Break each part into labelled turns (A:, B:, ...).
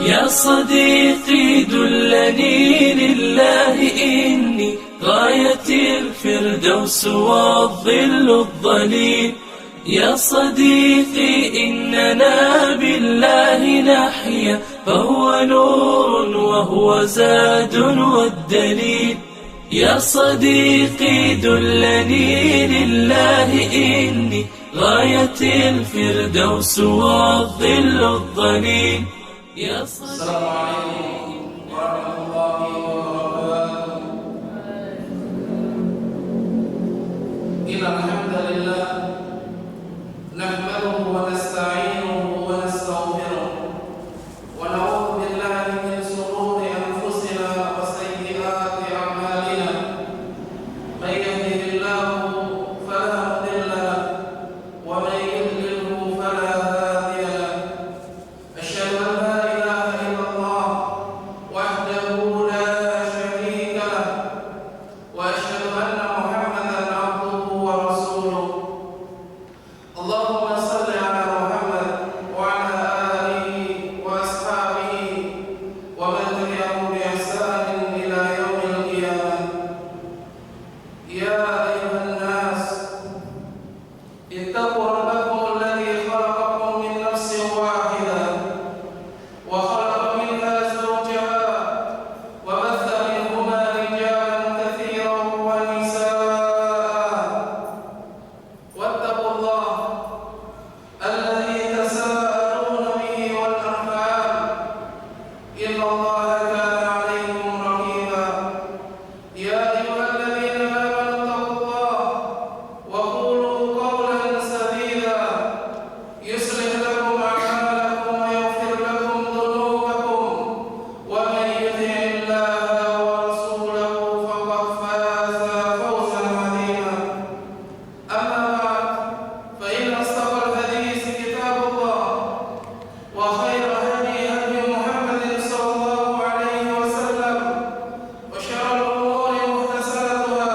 A: يا صديقي دلني لله إني غاية الفردوس والظل الظليل. يا صديقي إننا بالله نحيا، فهو نور وهو زاد والدليل. يا صديقي دلني لله إني غاية الفردوس والظل الظليل.
B: السلام عليكم ورحمة الله وبركاته. إن الحمد لله نحمده ونستعينه ونستغفره ونعوذ بالله من شرور أنفسنا وسيئات أعمالنا. من يهده الله فلا مضل له ومن يضلله فلا هادي له. أشهد أن لا إله إلا الله وحده لا شريك له، وأشهد أن محمدا عبده ورسوله. اللهم صل على محمد وعلى آله وأصحابه ومن تبعهم بإحسان إلى يوم القيامة. يا أيها الناس اتقوا ربكم الذي خلقكم من نفس واحدة وخلق منها زوجها وبث منهما رجالا كثيرا ونساء. واتقوا الله الذي تساءلون به والأرحام، إن الله كان عليكم رقيبا. يا أيها الذين آمنوا اتقوا الله وقولوا قولا سديدا يصلح لكم أعمالكم ويغفر لكم ذنوبكم، ومن يطع الله ورسوله فقد فاز فوزا عظيما. أما بعد، فإن أصدق الحديث كتاب الله، وخير الهدي هدي محمد صلى الله عليه وسلم، وشر الأمور محدثاتها،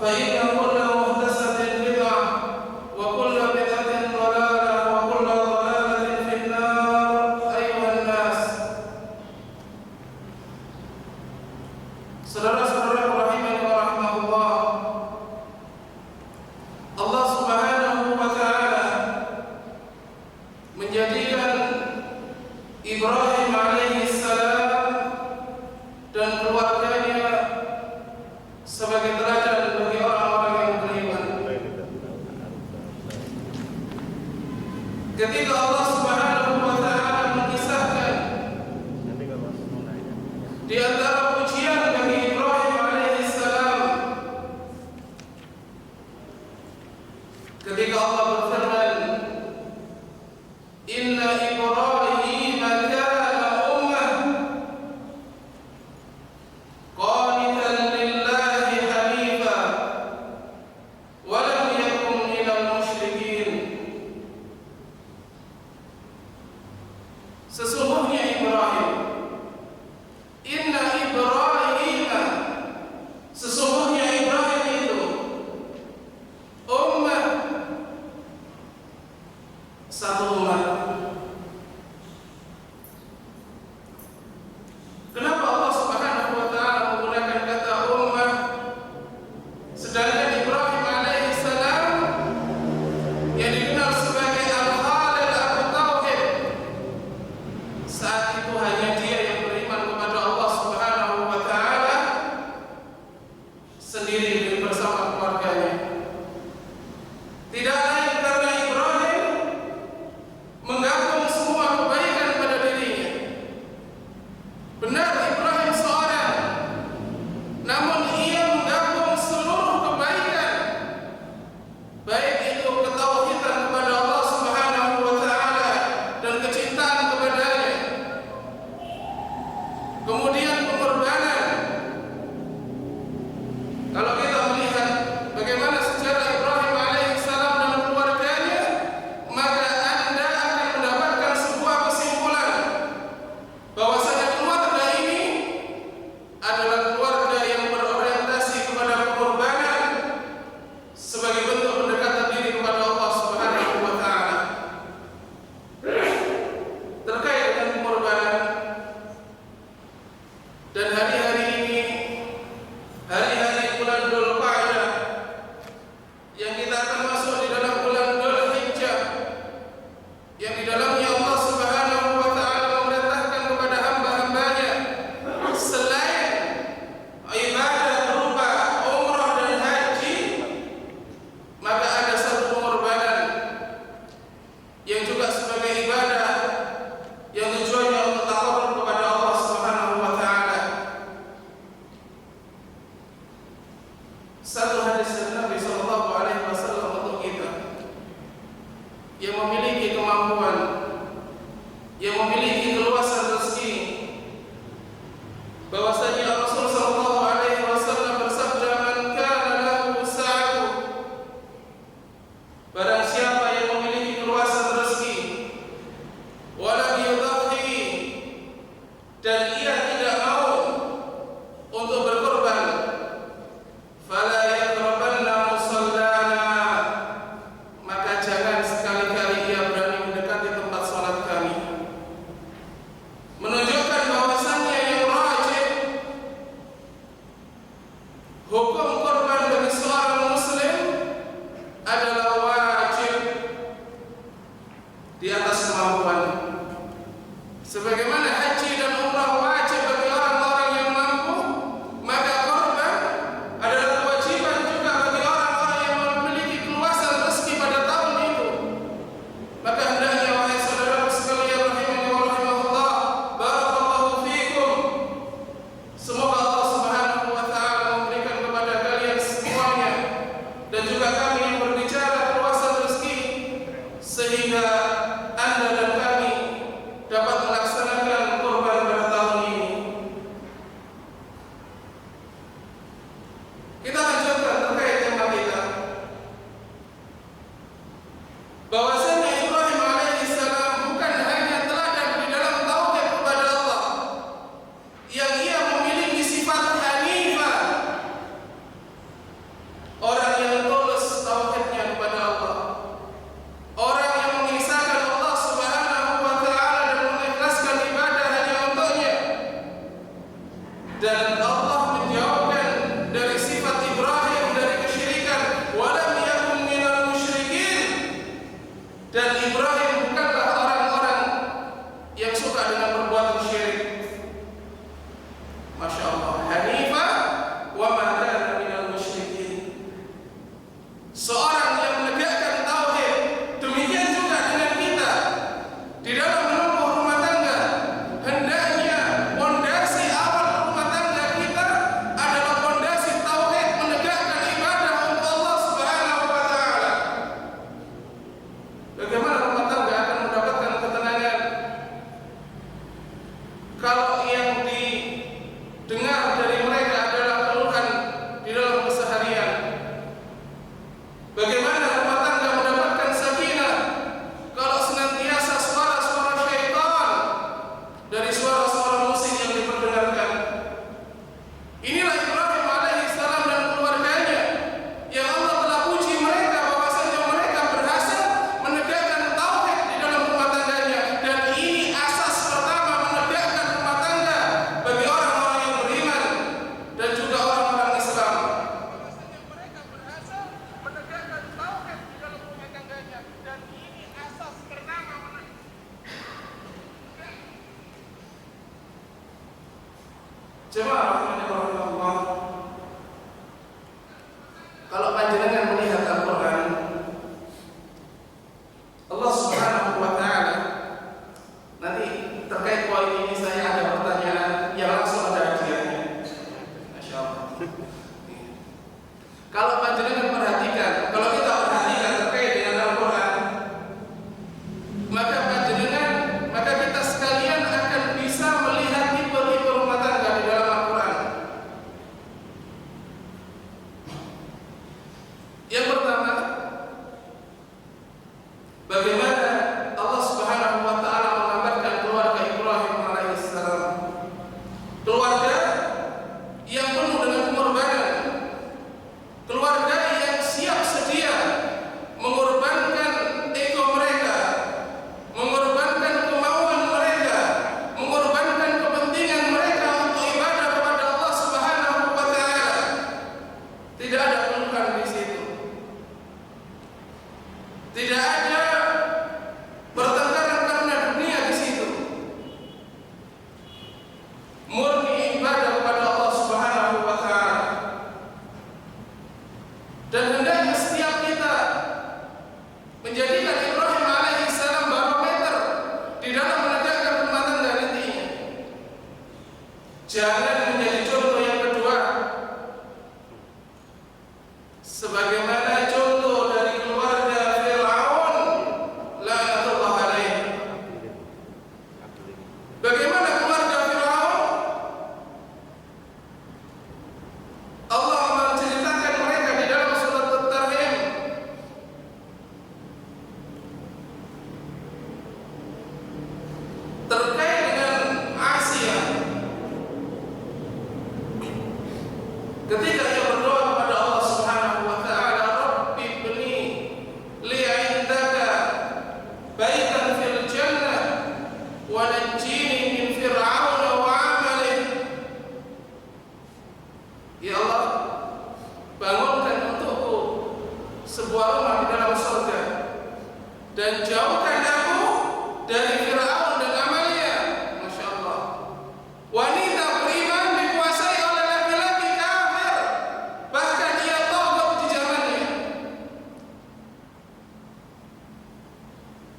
B: فإن كل محدثة بدعة وكل بدعة ضلالة وكل ضلالة في النار. أيها الناس، saudara-saudara rahimani wa rahmatullah, Allah Subhanahu wa taala menjadikan Ibrahim alaihi salam dan keluarganya sebagai teladan bagi orang-orang yang beriman. Ketika Allah Subhanahu wa taala mengisahkan di antara pujian bagi Ibrahim alaihi salam, ketika Allah berfirman, "Inna Ibrahim kana ummah qanitan lillahi hanifa wa lam yakun minal musyrikin." Sesungguhnya Ibrahim, inna Ibrahim, sesungguhnya Ibrahim itu ummah, satu umat. Kenapa Allah Subhanahu wa taala menggunakan kata ummah, sedangkan Ibrahim alaihi salam yang dikenal sebagai Al-Khalil Abu Tauhid, saat itu hanya dia yang beriman kepada Allah Subhanahu wa taala sendiri dan bersama keluarganya. Tidak lain karena Ibrahim menggabung semua kebaikan pada dirinya. Benar, Ibrahim seorang, namun ia menggabung seluruh kebaikan, baik itu ketauhidan kepada Allah Subhanahu wa taala dan kecintaan kepadanya, kemudian pengorbanan. Kalau kita melihat bagaimana sejarah Ibrahim alaihissalam dan bahwasanya Ibrahim alaihissalam bukan hanya teladan di dalam tauhid kepada Allah, yang ia memiliki sifat hanifah, orang yang tulus tauhidnya kepada Allah, orang yang mengisahkan Allah Subhanahu wa taala dan mengikhlaskan ibadah hanya untuknya. Dan Allah menjauhkan dari sifat Ibrahim dari kesyirikan, walam yakun minal musyrikin. Dan Ibrahim bukanlah orang-orang yang suka dengan perbuatan syirik. Masya Allah, hanifah wa ma kana minal musyrikin. Seorang yang menegakkan tauhid. Demikian juga dengan kita di dalam menempuh rumah tangga, hendaknya pondasi awal rumah tangga kita adalah pondasi tauhid, menegakkan ibadah untuk Allah Subhanahu wa taala. Bagaimana rumah tangga akan mendapatkan ketenangan kalau yang didengar dari mereka adalah keluhan di dalam keseharian? Bagaimana rumah tangga mendapatkan sakinah kalau senantiasa suara-suara syaitan dari suara-suara musik yang diperdengarkan? Inilah Ibrahim alaihissalam dan keluarganya yang Allah telah puji mereka bahwasanya mereka berhasil menegakkan tauhid di dalam rumah tangganya, dan ini asas pertama menegakkan rumah tangga bagi orang-orang yang beriman dan juga orang-orang Islam. Bahwasanya mereka berhasil menegakkan tauhid di dalam rumah tangganya, dan ini asas pertama Jemaah rahimahullah, kalau panjenengan melihat Al-Quran, Allah Subhanahu wa taala, nanti terkait poin ini saya ada pertanyaan yang langsung ada hadiahnya. Masya Allah. Kalau panjenengan perhatikan, kalau kita perhatikan terkait dengan Al-Quran, maka kita sekalian akan bisa melihat tipe-tipe rumah tangga di dalam Al-Quran. Yang pertama, bagaimana Allah Subhanahu wa taala menggambarkan keluarga Ibrahim alaihissalam, keluarga yang penuh dengan pengorbanan, keluarga yang siap sedia mengorbankan ego mereka, mengorbankan kemauan mereka, mengorbankan kepentingan mereka untuk ibadah kepada Allah Subhanahu wa taala. Tidak ada keluhan di situ. Tidak ada pertengkaran karena dunia di situ. Murni ibadah kepada Allah Subhanahu wa taala. Dan hendaknya setiap kita menjadikan Ibrahim alaihissalam barometer di dalam menegakkan rumah tangga nantinya. Jangan menjadi contoh yang kedua sebagaimana contoh dari keluarga Fir'aun laknatullah alaih. Bagaimana keluarga Fir'aun? Allah menceritakan mereka di dalam surat At-Tahrim. Terkait dengan Asia, ketika ia berdoa kepada Allah Subhanahu wa taala, Rabbi ibni li 'indaka baitan fil jannah wa najjini min fir'aun wa 'amalihi. Ya Allah, bangunkan untukku sebuah rumah di dalam surga dan jauhkan aku dari Fir'aun dan amalnya. Masya Allah. Wanita beriman dikuasai oleh laki-laki kafir, bahkan ia tobat di zamannya.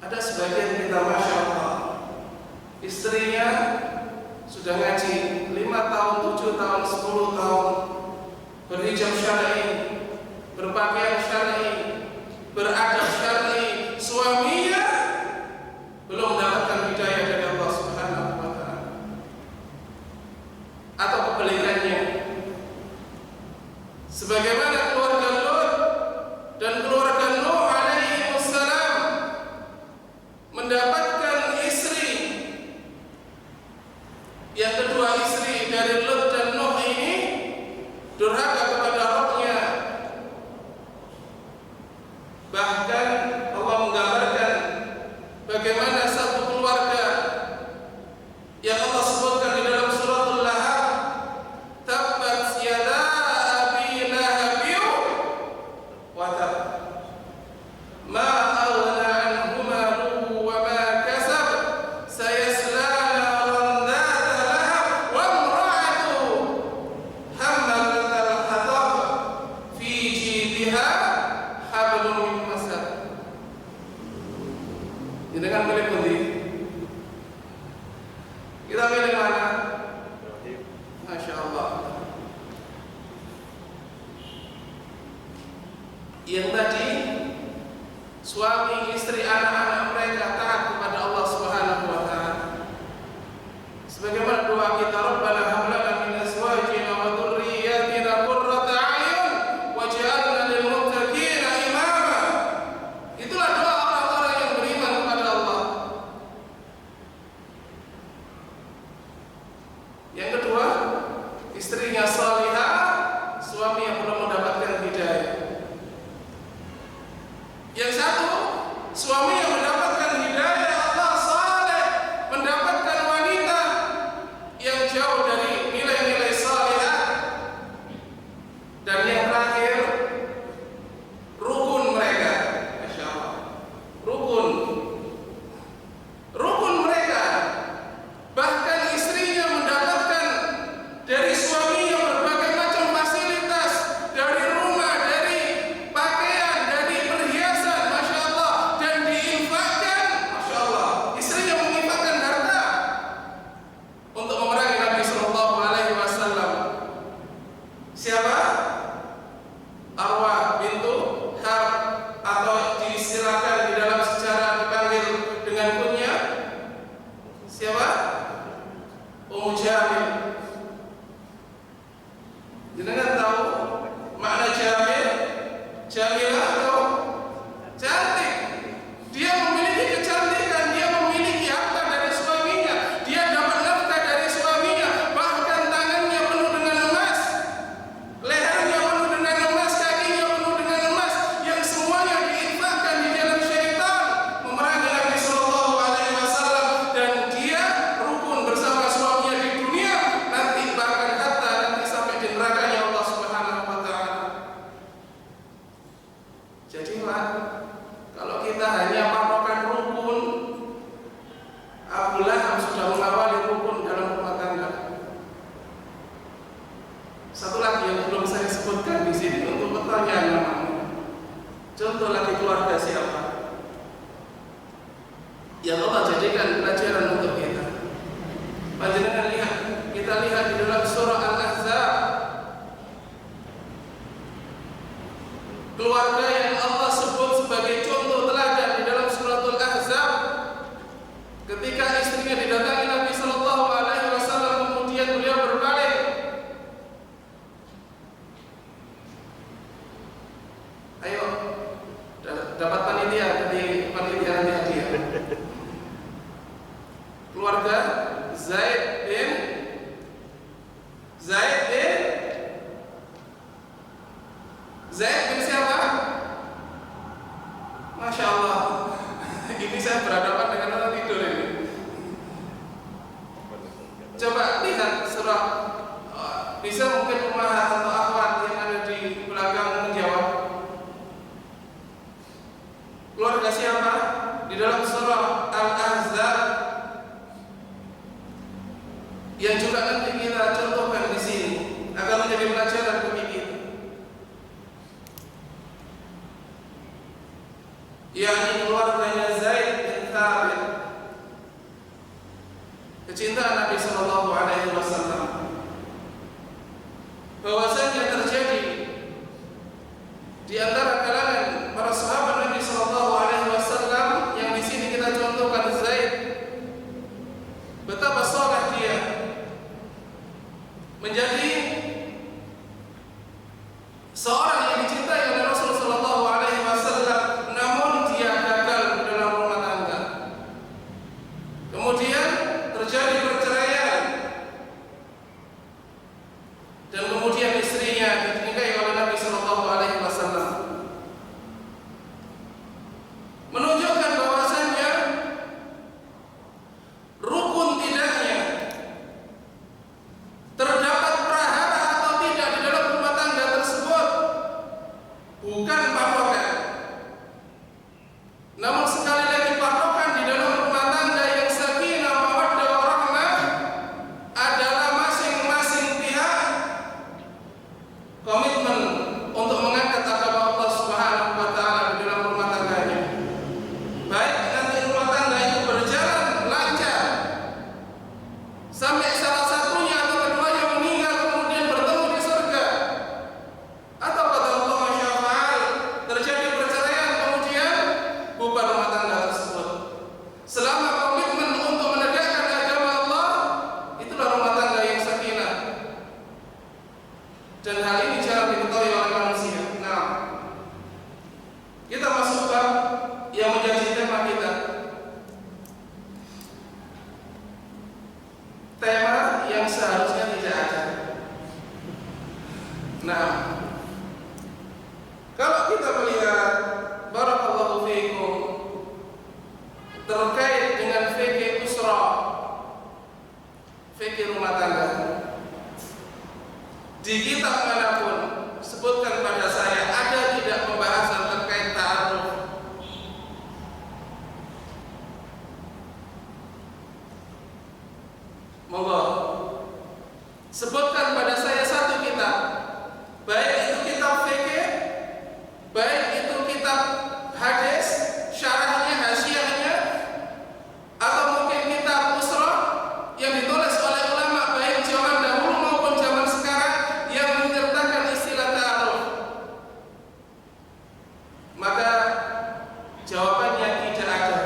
B: Ada sebagian kita, Masya Allah, istrinya sudah ngaji 5 tahun, 7 tahun, 10 tahun, berhijab syar'i, berpakaian syar'i, beradab syar'i, suaminya belum mendapatkan hidayah dari Allah Subhanahu wa taala. Atau kebalikannya, sebagaimana keluarga Lut dan keluarga Nuh alaihi wassalam Jenengan milih pundi? Kita milih mana? Masya Allah. Yang tadi suami, istri, anak-anak mereka taat kepada Allah Subhanahu wa taala. Sebagaimana doa kita, Rabbana hab lana min azwajina wa dhurriyyatina qurrata a'yun waj'alna lil muttaqina imama. Itulah doa orang-orang yang beriman kepada Allah. Yang kedua, istrinya salihah, suami yang belum mendapatkan hidayah. Yang satu, suami yang mendapatkan hidayah Allah, saleh, mendapatkan wanita yang jauh dari nilai-nilai salihah. Dan yang terakhir, rukun mereka. Masya Allah, rukun mereka. Bahkan istrinya mendapatkan dari suaminya berbagai macam fasilitas, dari rumah, dari pakaian, dari perhiasan, Masya Allah, dan diinfakkan, Masya Allah, istrinya menginfakkan harta untuk memerangi Nabi Sallallahu Alaihi Wasallam. Siapa? Arwah bintu Harb, atau disilakan di dalam sejarah dipanggil dengan kunya siapa? Ummu Jamil. Jenengan tahu makna Jamil? Jamilah atau cantik. Dia memiliki kecantikan, dia memiliki harta dari suaminya, dia dapat nafkah dari suaminya, bahkan tangannya penuh dengan emas, lehernya penuh dengan emas, kakinya penuh dengan emas, yang semuanya diinfakkan di jalan syaitan memerangi Nabi Sallallahu Alaihi Wasallam. Dan dia rukun bersama suaminya di dunia, nanti bahkan hatta nanti sampai di nerakanya Allah Subhanahu wa taala. Jadi Pak, kalau kita hanya patokan rukun, Abu Lahab sudah mengawali rukun dalam rumah tangga. Satu lagi yang belum saya sebutkan di sini untuk pertanyaan namanya. Contoh lagi keluarga siapa? Yang Allah jadikan pelajaran untuk kita. Panjenengan lihat, kita lihat di dalam surah Al-Ahzab, keluarga yang Allah sebut sebagai contoh teladan di dalam suratul Ahzab. Ketika istrinya didatangi Nabi Sallallahu Alaihi Wasallam, kemudian beliau berbalik. Ayo, dapat panitia nanti hadiah. Keluarga Zaid bin siapa? Masya Allah, ini saya berhadapan dengan orang tidur ini. Coba lihat surah, bisa mungkin umahat atau akhwat yang ada di belakang menjawab. Keluarga siapa? Di dalam surah Al-Ahzab, yang juga nanti kita contohkan di sini agar menjadi pelajaran bagi kita. Yakni keluarganya Zaid bin Thabit, kecintaan Nabi Sallallahu Alaihi Wasallam. Bahwasanya terjadi di antara kalangan para sahabat Nabi Sallallahu Alaihi Wasallam, yang di sini kita contohkan Zaid, betapa saleh dia, menjadi seorang yang dicintai oleh Rasul Sallallahu Alaihi Wasallam, namun dia gagal dalam rumah tangga. Kemudian terjadi perceraian, dan kemudian istrinya dinikahi oleh Nabi Sallallahu Alaihi Wasallam, menunjukkan bahwasannya rukun tidaknya terdapat prahara atau tidak di dalam rumah tangga tersebut bukan patokan, namun sekali lagi patokan di dalam rumah tangga yang sakinah, mawaddah, warahmah adalah masing-masing pihak komitmen untuk mengangkat agama Allah Subhanahu wa taala di dalam rumah tangganya. Baik nanti rumah tangga sebutkan pada saya satu kitab, baik itu kitab fikih, baik itu kitab hadis, syarahnya, hasyiahnya, atau mungkin kitab usrah yang ditulis oleh ulama baik zaman dahulu maupun zaman sekarang yang menyertakan istilah ta'aruf. Maka jawabannya tidak ada.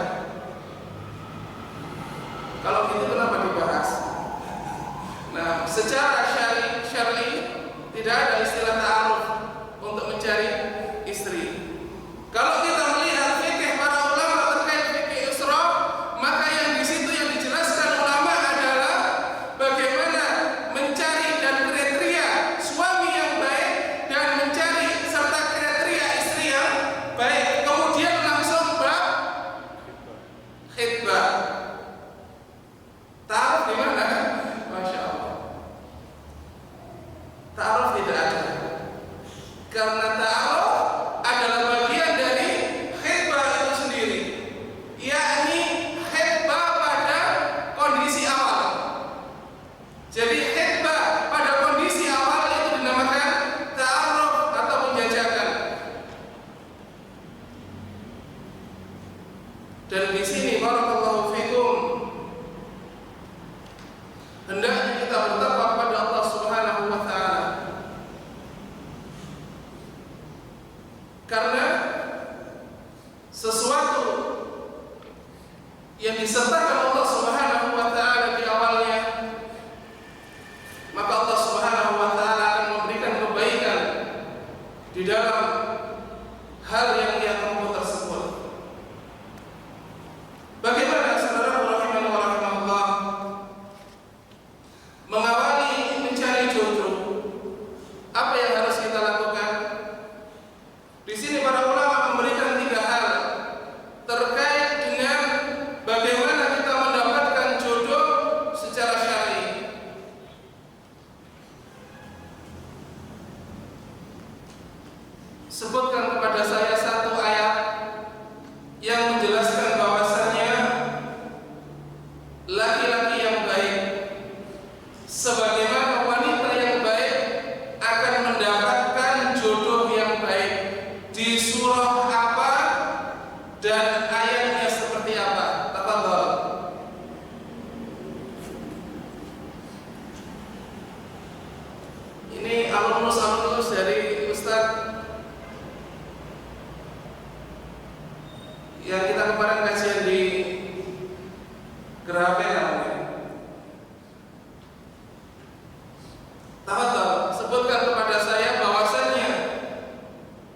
B: Kalau gitu kenapa dibahas? Nah, secara syar'i tidak ada istilah ta'aruf untuk mencari istri. Kalau kita melihat fikih para ulama terkait fikih usrah, maka yang di situ yang dijelaskan ulama adalah bagaimana mencari dan kriteria suami yang baik dan mencari serta kriteria istri yang baik. Kemudian langsung bab khitbah. Ta'aruf di mana? Masya Allah. Ta'aruf tidak ada. Karena ta'aruf adalah bagian dari khitbah itu sendiri, yakni khitbah pada kondisi awal. Jadi khitbah pada kondisi awal itu dinamakan ta'aruf atau penjajakan. Dan di sini barakallahu fikum, hendaknya kita bertakwa kepada Allah Subhanahu wa taala. Karena sesuatu yang disertakan Allah Subhanahu wa taala di awalnya, maka Allah Subhanahu wa taala akan memberikan kebaikan di dalam hal yang Dia tempuh tersebut. Bagaimana saudara rahimani wa rahimakumullah mengawali mencari jodoh? Apa yang harus kita lakukan? Di sini para ulama memberikan 3 hal terkait dengan bagaimana kita mendapatkan jodoh secara syar'i. Sebutkan kepada saya satu ayat yang menjelaskan bahwasannya laki-laki yang baik sebagaimana wanita yang baik akan mendapatkan jodoh yang baik. Di surah apa dan ayatnya seperti apa? Tafadhol. Ini alumnus dari Ustaz yang kita kemarin kajian di Geraha Pena. Tafadhol, sebutkan kepada saya bahwasannya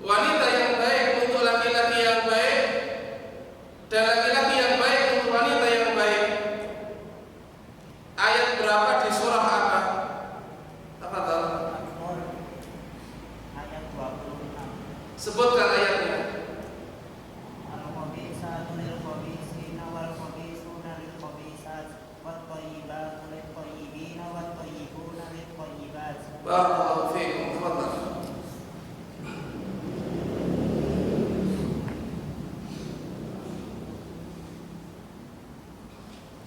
B: wanita yang baik untuk laki-laki yang baik dan laki-laki yang baik untuk wanita yang baik. Ayat berapa di surah apa? Tafadhol.
C: Ayat 26.
B: Sebutkan ayatnya.
C: Al-khabisatu lil-khabisina wal-khabisuna lil-khabisat wat-thayyibatu lit-thayyibina wat-thayyibuna lit-thayyibat.
B: Barakallahu fiikum. Tafadhol.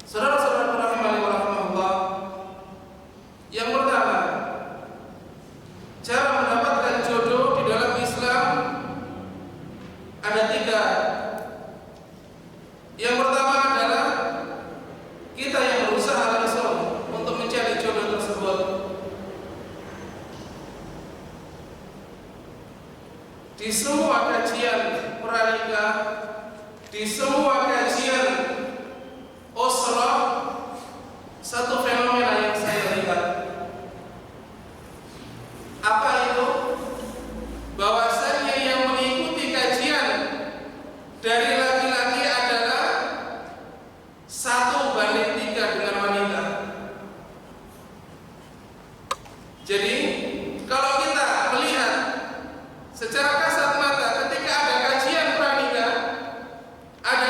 B: Saudara-saudara rahimani wa rahimakumullah, yang pertama, cara mendapatkan jodoh di dalam Islam ada 3. Yang pertama adalah kita yang berusaha langsung untuk mencari jodoh tersebut. Di semua kajian pranikah, di semua kajian usrah, satu fenomena yang saya lihat. Apa itu? Bahwasannya yang mengikuti kajian dari laki-laki adalah 1:3 dengan wanita. Jadi kalau kita melihat secara kasat mata ketika ada kajian pranikah, ada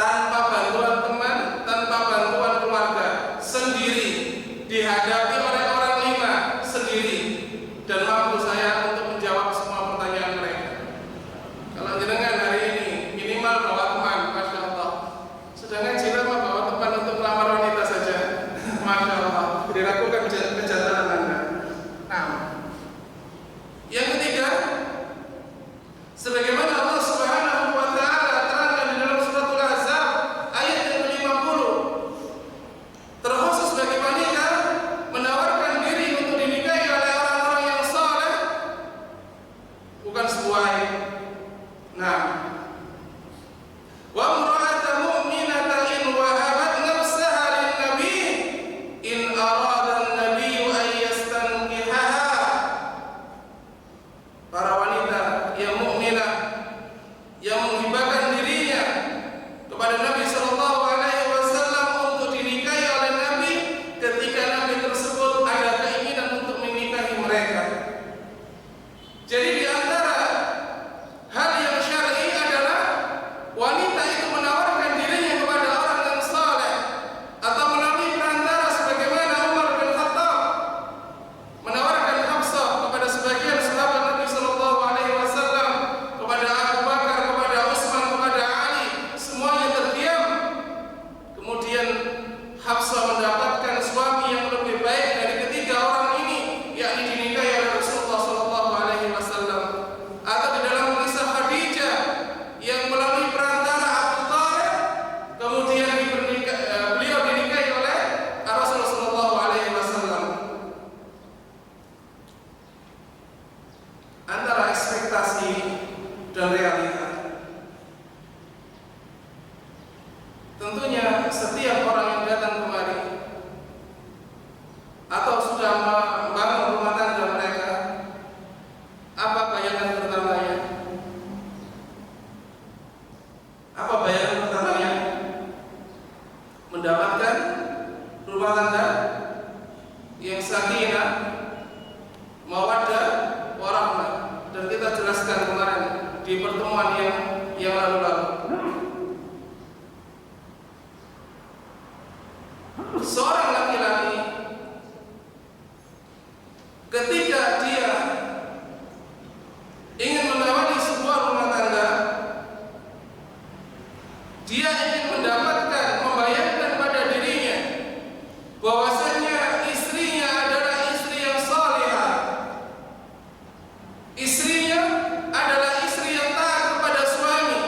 B: tanpa bantuan teman, tanpa bantuan keluarga, sendiri, dihadapi oleh orang 5 sendiri, dan mampu saya untuk menjawab semua pertanyaan mereka. Kalau jenengan hari ini minimal bawa teman, Masya Allah. Sedangkan jika bawa teman untuk melamar wanita saja, Masya Allah, diragukan kejantanan Anda. Nah, yang ketiga, sebagaimana Allah Subhanahu wa taala terangkan di dalam suratul Ahzab ayat yang ke-50, terkhusus bagi wanita menawarkan diri untuk dinikahi oleh orang-orang yang saleh bukan sebuah aib. Nah, wa imra'atan mu'minatan in wahabat nafsaha lin-nabi in arada an-nabi an yastankihaha. Para wanita yang mukminah yang menghibahkan dirinya kepada Nabi sallallahu alaihi wasallam untuk dinikahi oleh Nabi ketika Nabi tersebut ada keinginan untuk menikahi mereka. Jadi di antara hal yang syar'i adalah wanita itu menawarkan dirinya kepada orang yang saleh atau melalui perantara sebagaimana Umar bin Khattab menawarkan Hafsah kepada sebagian sahabat Nabi sallallahu alaihi wasallam, kepada Abu Bakar, kepada Utsman, kepada Ali, semuanya terdiam. Kemudian Hafsah mendapatkan suami yang lebih baik dari ketiga orang ini, yakni dinikahi oleh Rasulullah sallallahu alaihi wasallam. Atau di dalam kisah Khadijah yang melalui perantara Abu Thalib kemudian beliau dinikahi oleh Rasulullah sallallahu alaihi wasallam. Antara ekspektasi dan realita, tentunya setiap orang yang datang kemari atau sudah membangun rumah tangga mereka, apa bayangan pertamanya? Apa bayangan pertamanya? Mendapatkan rumah tangga yang sakinah, mawaddah, warahmah. Dan kita jelaskan kemarin di pertemuan yang lalu-lalu. Seorang laki-laki ketika dia ingin menawari sebuah rumah tangga, dia ingin mendapatkan, membayangkan pada dirinya bahwasanya istrinya adalah istri yang salihah, istrinya adalah istri yang taat kepada suami,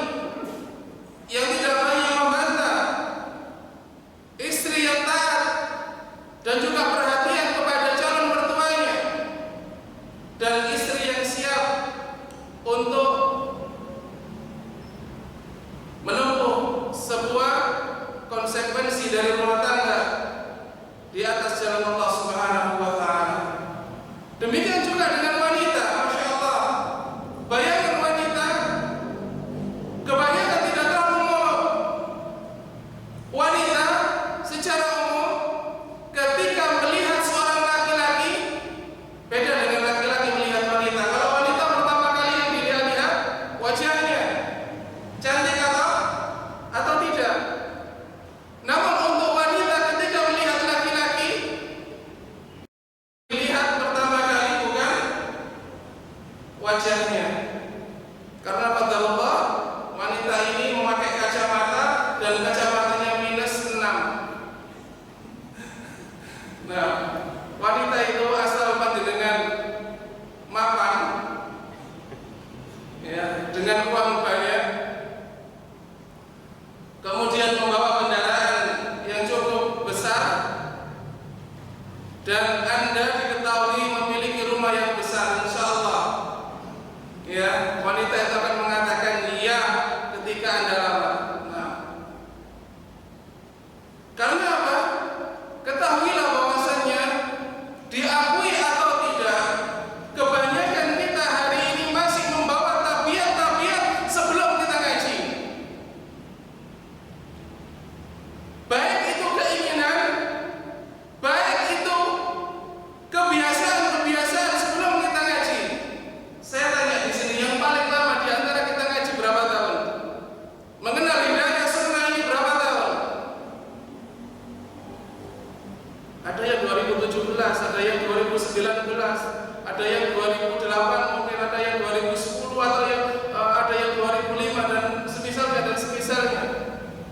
B: yang tidak hanya membantah, istri yang taat dan juga perhatian kepada calon mertuanya, dan istri yang siap untuk menempuh sebuah konsekuensi dari rumah tangga di atas jalan Allah Subhanahu wa taala. Demikian juga dengan wanita, Masya Allah. Bayangkan wanita kebanyakan tidak terlalu muluk. Wanita secara umum ketika melihat seorang laki-laki beda dengan laki-laki melihat wanita. Kalau wanita pertama kali yang dilihat wajahnya cantik atau tidak. Namun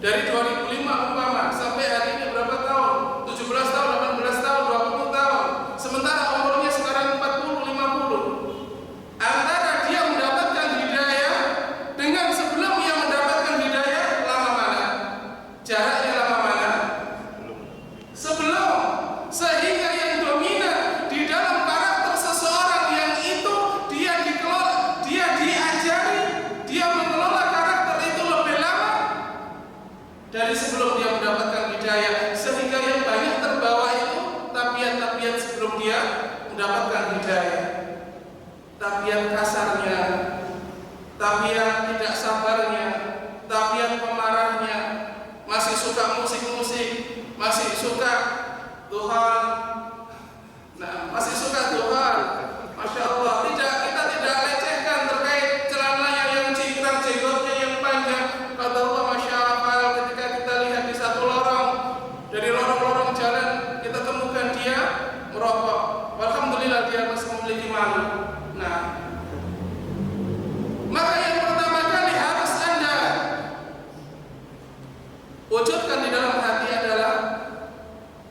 B: Dari 2005 umpama sampai hari ini berapa tahun? 17 tahun, 18 tahun, 20 tahun. Sementara umurnya sekarang 40, 50. Antara dia mendapatkan hidayah dengan sebelum ia mendapatkan hidayah, lama mana? Jaraknya lama mana? Sebelum. Sehingga yang dominan di dalam karakter seseorang yang itu dia dikelola, dia diajari, dia mengelola karakter itu lebih lama dari sebelum dia mendapatkan hidayah, sehingga yang banyak terbawa itu tabiat-tabiat sebelum dia mendapatkan hidayah. Tabiat kasarnya, tabiat tidak sabarnya, tabiat pemarahnya, masih suka musik-musik, masih suka Tuhan. Nah, masih suka Tuhan. Masya Allah. Kita tidak lecehkan terkait celananya yang cingkrang, jenggotnya yang panjang. Kata Allah, Masya Allah, ketika kita lihat di satu lorong, dari lorong-lorong jalan kita temukan dia merokok. Alhamdulillah dia masih memiliki malu. Nah, maka yang pertama kali harus Anda wujudkan di dalam hati adalah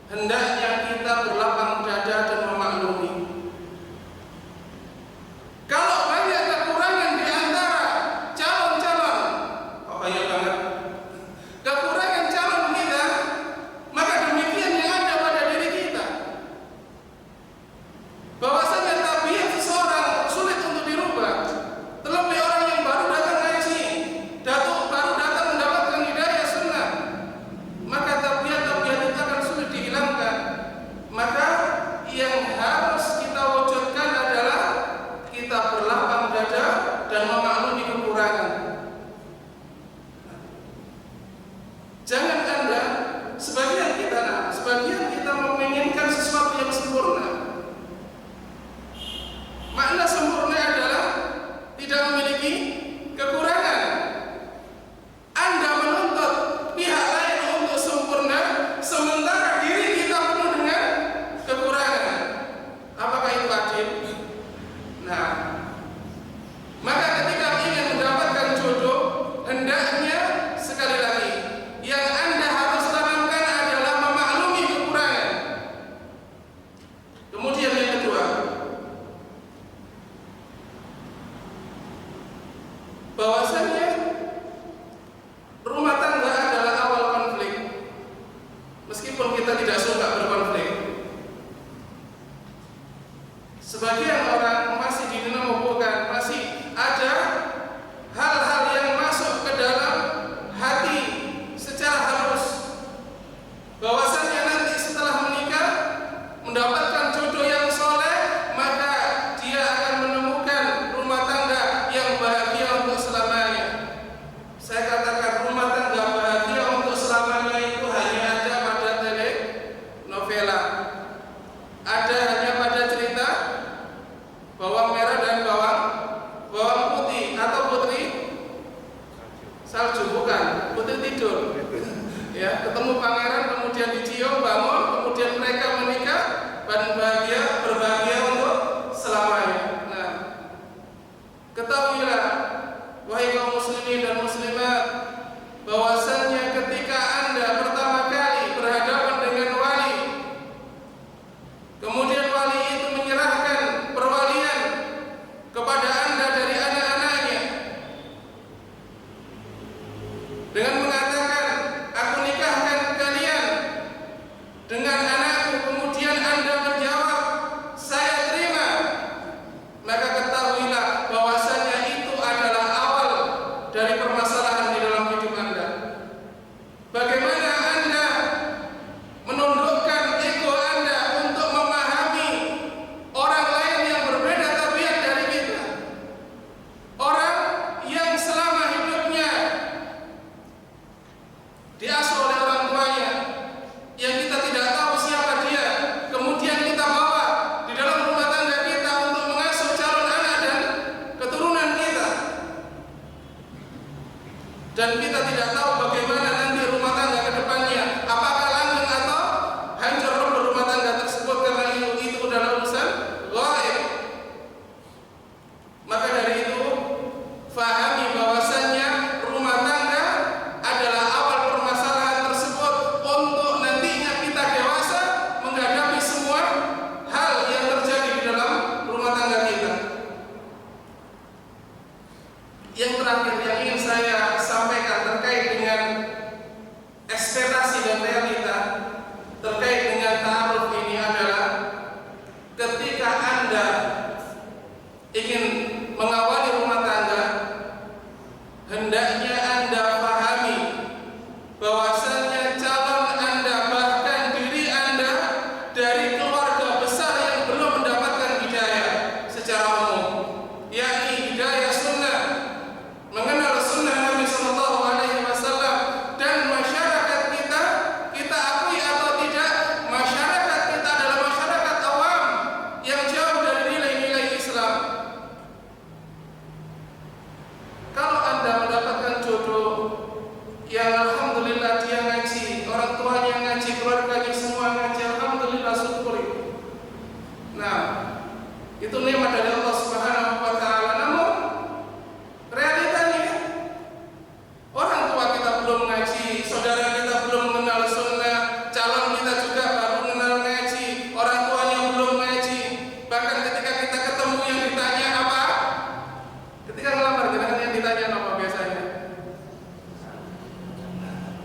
B: hendaknya kita berlapang dada dan memaklumi. Kalau banyak kekurangan di antara calon-calon, banyak banget kekurangan calon kita, maka demikian yang ada pada diri kita. Bahwasanya tabiat seseorang sulit untuk dirubah. Terlebih orang yang baru datang ngaji, baru datang mendapatkan hidayah sunnah, maka tabiat-tabiat itu akan sulit dihilangkan. Maka yang harus kita wujudkan adalah kita berlapang dada dan memaklumi kekurangan. Jangan Anda, sebagian kita menginginkan sesuatu yang sempurna. Makna sempurna adalah tidak memiliki kekurangan. Anda menuntut pihak lain untuk sempurna, sementara diri kita penuh dengan kekurangan. Apakah itu adil? Nah, maka ketika ingin mendapatkan jodoh, hendaknya sekali lagi yang Anda harus tanamkan adalah memaklumi kekurangan. Kemudian yang kedua, bahwasanya rumah tangga adalah awal konflik. Meskipun kita tidak suka berkonflik, sebagian orang masih dinamakan, masih ada hal-hal yang masuk ke dalam hati secara halus, bahwasanya nanti setelah menikah mendapatkan jodoh yang soleh, maka dia akan menemukan rumah tangga yang bahagia untuk selamanya. Saya katakan rumah tangga bahagia untuk selamanya itu hanya ada pada telenovela, ada hanya pada cerita bawang merah dan bawang putih, atau putri salju, bukan putri tidur. Ya, ketemu pangeran, kemudian dicium, bangun, kemudian mereka menikah dan berbahagia untuk selamanya. Nah, ketahuilah wahai kaum muslimin dan muslimat, bahwasannya ketika Anda pertama kali berhadapan dengan wali, kemudian wali itu menyerahkan perwalian kepada Anda dari anak-anaknya dengan mengatakan, aku nikahkan kalian dengan anakku, kemudian Anda menjawab, saya terima, maka ketahuilah bahwasanya itu adalah awal dari permasalahan di dalam hidup Anda. Bagaimana Anda menundukkan ego Anda untuk memahami orang lain yang berbeda tabiat dari kita, orang yang selama hidupnya diasuh oleh orang tuanya, yang kita tidak tahu siapa dia, kemudian kita bawa di dalam rumah tangga kita untuk mengasuh calon anak dan keturunan kita, dan kita tidak tahu bagaimana nanti rumah tangga ke depannya, apakah langgeng atau hancur lebur rumah tangga tersebut, karena itu adalah urusan gaib. Maka dari itu, fahami bahwasannya rumah tangga adalah awal permasalahan yang alhamdulillah dia ngaji, orang tuanya ngaji, keluarganya semua ngaji, alhamdulillah, syukuri. Nah, itu nikmat dari Allah Subhanahu wa taala. Namun realitanya orang tua kita belum ngaji, saudara kita belum mengenal sunnah, calon kita juga baru mengenal ngaji, orang tuanya belum ngaji. Bahkan ketika kita ketemu yang ditanya apa? Ketika ngelamar kita kan yang ditanya apa biasanya?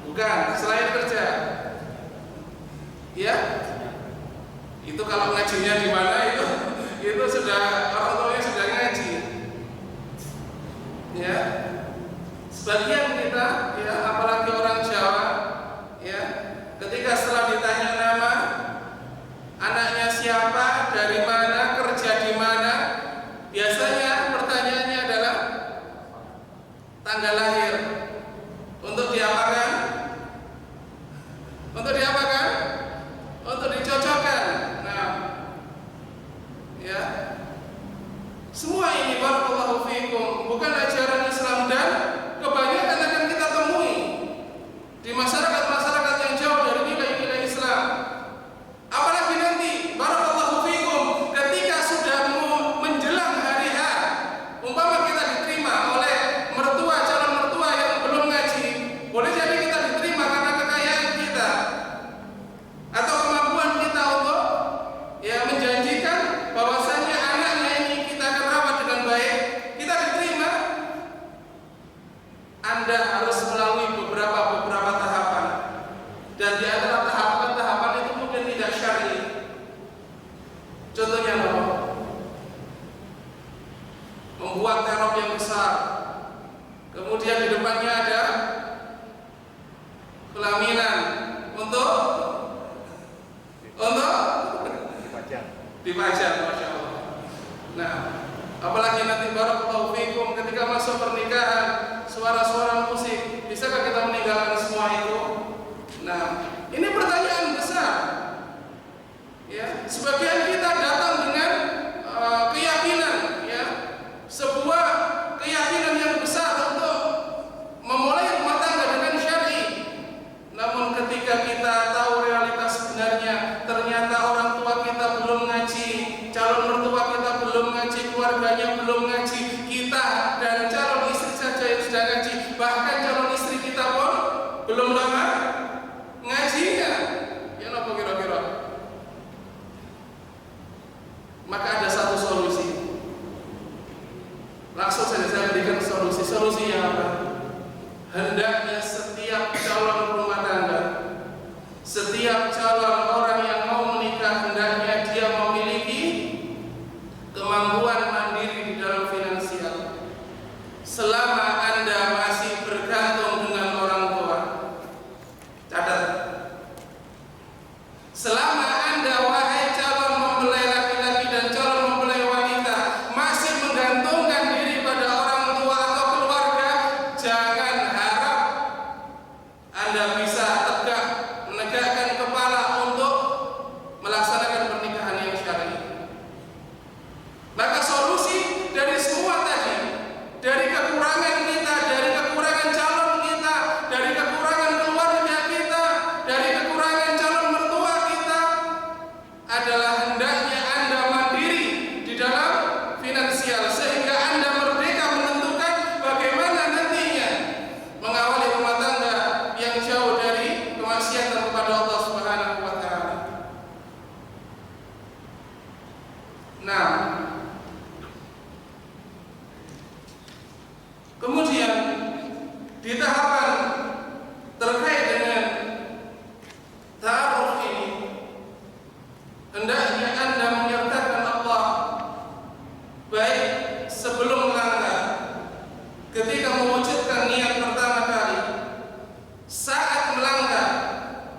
B: Bukan, selain kerja. Ya? Itu kalau ngajinya di mana itu sudah orang tuanya sudah ngaji. Ya. Sebagian kita ya, apalagi orang Jawa ya, ketika setelah ditanya nama, anaknya siapa, dari mana, kerja di mana, biasanya pertanyaannya adalah tanggal lahir. Untuk diapakan? Untuk diapakan? Untuk dicocokkan. Nah, ya. Semua ini barakallahu fikum bukan ajaran Islam dan kebanyakan akan kita temui di masyarakat-masyarakat yang jauh dari nilai-nilai Islam. Apalagi nanti barakallahu fikum ketika sudah menjelang hari H, umpama kita diterima oleh mertua, calon mertua yang belum ngaji, boleh jadi kita diterima karena kekayaan kita atau kemampuan kita untuk ya menjanjikan bahwasanya anaknya ini kita akan rawat dengan baik, kita diterima. Anda harus melalui beberapa tahapan, dan di antara tahapan itu mungkin tidak syar'i. Contohnya apa? Membuat terop yang besar, kemudian di depannya ada pelaminan untuk dipajang, masya Allah. Nah, apalagi nanti barakallahu fikum ketika masuk pernikahan, suara-suara musik, bisakah kita meninggalkan semua itu? Nah, ini pertanyaan besar. Ya, sebagian kita datang dengan keyakinan, ya, sebuah keyakinan yang besar untuk memulai rumah tangga dengan syar'i. Namun ketika kita tahu realitas sebenarnya, ternyata orang tua kita belum ngaji, calon mertua kita belum ngaji, keluarganya belum ngaji, kita dan calon istri saja yang sudah ngaji, bahkan calon istri kita pun belum lama ngajinya. Ya apa kira-kira? Maka ada satu solusi. Langsung saja saya berikan solusi. Solusinya apa? Hendaknya setiap calon rumah tangga, setiap calon orang yang mau menikah, hendaknya dia memiliki kemampuan mandiri di dalam finansial. Selama Anda masih bergantung dengan orang tua, catat. Selama Anda, wahai calon mempelai laki-laki dan calon mempelai wanita, masih menggantungkan diri pada orang tua atau keluarga, jangan harap Anda bisa tegak menegakkan kepala untuk melaksanakan pernikahan yang syar'i. Maka solusi dari semua tadi, dari kekurangan kita, dari kekurangan calon kita, dari kekurangan keluarga kita, dari kekurangan calon mertua kita, adalah hendaknya Anda mandiri di dalam finansial, sehingga Anda merdeka menentukan bagaimana nantinya mengawali rumah tangga yang jauh dari kemaksiatan kepada Allah Subhanahu wa taala. Nah, kemudian di tahapan terkait dengan ta'aruf ini, hendaknya Anda menyertakan Allah baik sebelum melangkah, ketika mewujudkan niat pertama kali, saat melangkah,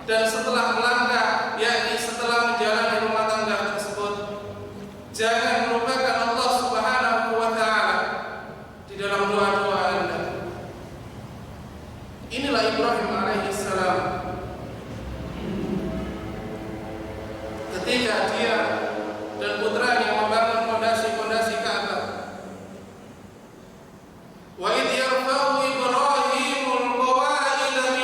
B: dan setelah melangkah, yakni setelah menjalani rumah tangga tersebut. Jangan melupakan Allah Subhanahu wa taala di dalam doa-doa Anda. Inilah Ibrahim alaihissalam. Ketika dia dan putranya membangun fondasi-fondasi Ka'bah. Wa idh yarfa'u Ibrahimul qawa'ida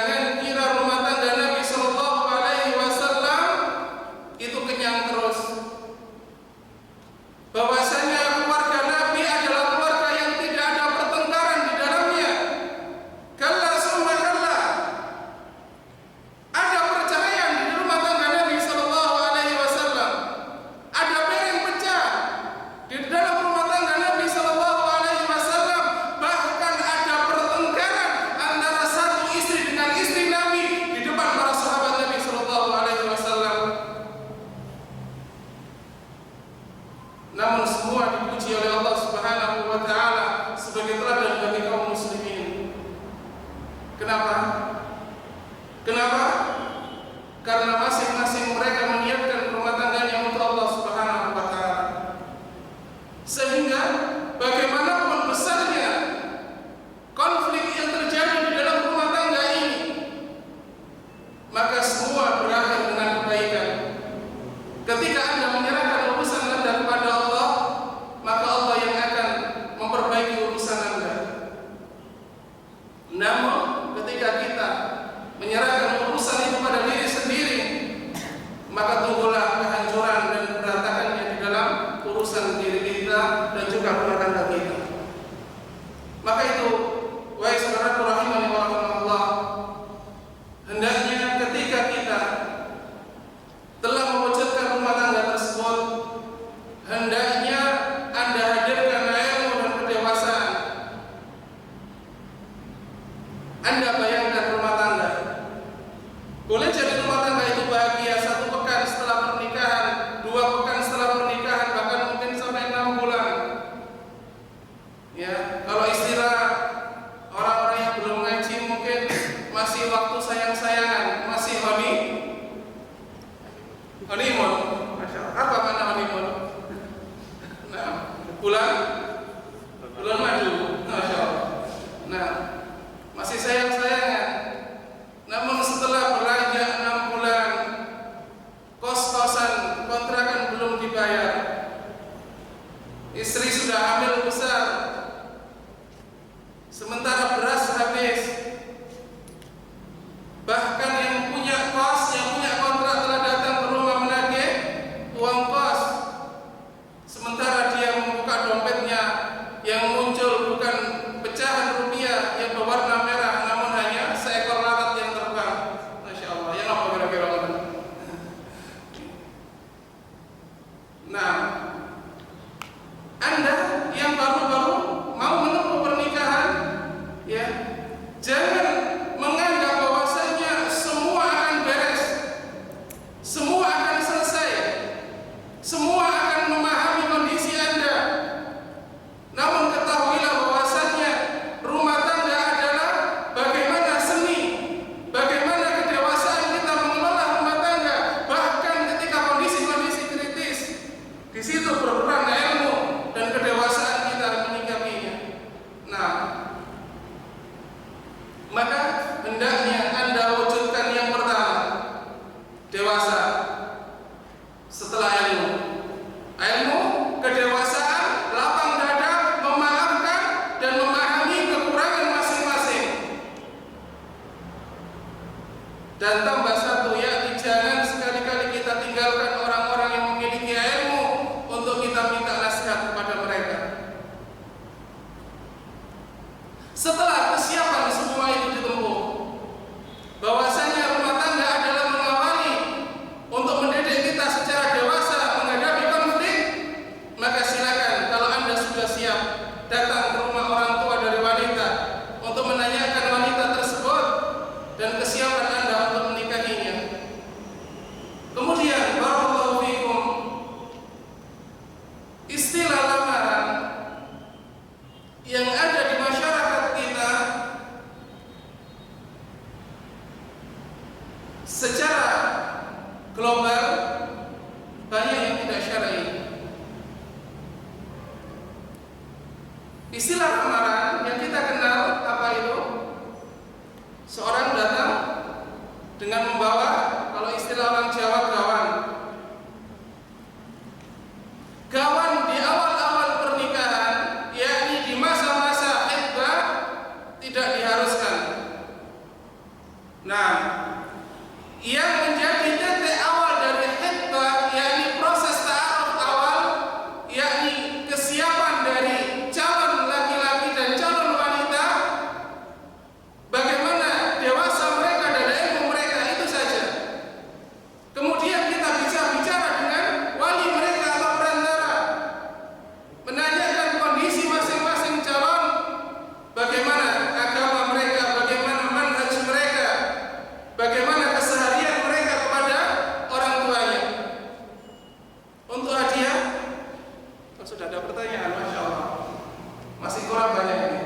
B: jangan kira rumah tangga Nabi Sallallahu Alaihi Wasallam itu kenyang terus. Bahwasanya keluarga Nabi adalah keluarga yang tidak ada pertengkaran di dalamnya. Kalla summa kalla. Ada perceraian di rumah tangga Nabi Sallallahu Alaihi Wasallam. Ada piring pecah di dalam rumah tangga Nabi Sallallahu Alaihi Wasallam. Bahkan ada pertengkaran antara satu istri dengan istri Nabi di depan para sahabat Nabi Sallallahu Alaihi Wasallam. Namun semua dipuji oleh Allah Subhanahu wa Ta'ala sebagai teladan bagi kaum muslimin. Kenapa? Kenapa? Karena masing-masing mereka menyiapkan rumah tangganya untuk Allah Subhanahu wa Ta'ala. Sehingga bagaimanapun besarnya konflik yang terjadi di dalam rumah tangga ini, maka semua berakhir dengan kebaikan. Ketika Anda menyerahkan urusan Anda kepada Allah, maka Allah yang akan memperbaiki urusan Anda. Namun ketika kita menyerahkan urusan itu pada diri sendiri, maka tunggulah kehancuran dan berantakannya di dalam urusan diri kita dan juga rumah tangga kita. Maka itu, wahai saudaraku rahimani wa rahimakumullah, hendaknya ketika kita telah mewujudkan rumah tangga tersebut, hendaknya Anda hadirkan ilmu dan kedewasaan. Anda bayangkan rumah tangga, boleh jadi rumah tangga itu bahagia 1 pekan setelah pernikahan, 2 pekan setelah pernikahan, bahkan mungkin sampai 6 bulan. Ya, kalau istilah orang-orang yang belum ngaji mungkin masih waktu sayang-sayangan, masih honeymoon. Masya Allah. Apa makna honeymoon? Nah, bulan madu. Masya Allah. Nah, masih sayang-sayangan. Namun setelah beranjak 6 bulan, kos-kosan, kontrakan belum dibayar, istri sudah hamil besar, sementara beras habis. Bahkan yang punya kos, yang punya kontrak telah datang ke rumah menagih uang kos, sementara dia membuka dompetnya yang muncul bukan pecahan rupiah yang berwarna merah, namun hanya seekor lalat yang terbang. Masya Allah, yang apa kira-kira? Nah, Anda yang baru-baru mau menempuh pernikahan, ya, jangan menganggap bahwasanya semua akan beres, semua akan selesai, semua akan memahami kondisi Anda. Namun ketahuilah bahwasanya rumah tangga adalah bagaimana seni, bagaimana kedewasaan kita mengelola rumah tangga. Bahkan ketika kondisi-kondisi kritis, di situ berperan ilmu dan kedewasaan kita menyikapinya. Nah, maka hendaknya Anda wujudkan yang pertama, dewasa. Setelah ilmu, kedewasaan, lapang dada, memaafkan dan memahami kekurangan masing-masing. Dan tambah satu, yakni jangan sekali-kali kita tinggalkan orang-orang yang memiliki ilmu untuk kita minta nasihat kepada mereka. Setelah kesiapan semua itu ditempuh, bahwasanya rumah tangga adalah mengawali untuk mendidik kita secara dewasa menghadapi konflik, maka silakan kalau Anda sudah siap datang ke rumah orang tua dari wanita untuk menanyakan wanita tersebut dan kesiapan Anda untuk menikahinya. Kemudian barakallahu fikum, istilah lamaran yang ada di masyarakat kita secara global banyak yang tidak syar'i. Istilah lamaran yang kita kenal apa itu? Seorang datang dengan membawa, kalau istilah orang Jawa, gawan. Gawan di awal-awal pernikahan, yakni di masa-masa iddah, tidak diharuskan. Nah, yang menjadi titik awal dari khitbah, yakni proses ta'aruf awal, yakni kesiapan dari calon laki-laki dan calon wanita, bagaimana dewasa mereka dan ilmu mereka, itu saja. Kemudian kita bisa bicara dengan wali mereka atau perantara, menanyakan kondisi masing-masing calon, bagaimana agama mereka, bagaimana manhaj mereka, bagaimana keseharian mereka kepada orang tuanya. Untuk hadiah, sudah ada pertanyaan, Masya Allah. Masih kurang banyak ini.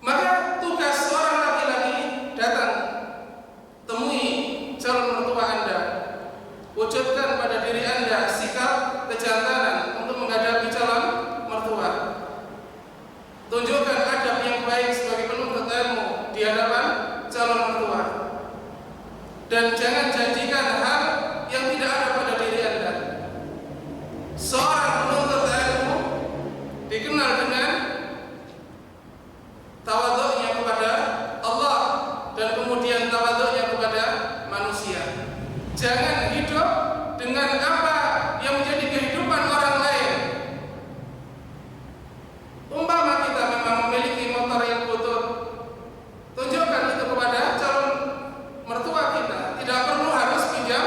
B: Maka tugas seorang laki-laki datang, temui calon mertua Anda, wujudkan pada diri Anda sikap kejantanan untuk menghadapi calon mertua. Tunjukkan adab yang baik sebagai penuntut ilmu di hadapan calon mertua. Dan jangan janjikan hal yang tidak ada pada diri Anda. Seorang penuntut ilmu dikenal dengan tawadhu'nya kepada Allah dan kemudian tawadhu'nya kepada manusia. Jangan hidup dengan apa yang menjadi kehidupan orang lain. Umpama kita memang memiliki motor yang butut, tunjukkan itu kepada calon mertua kita. Tidak perlu harus pinjam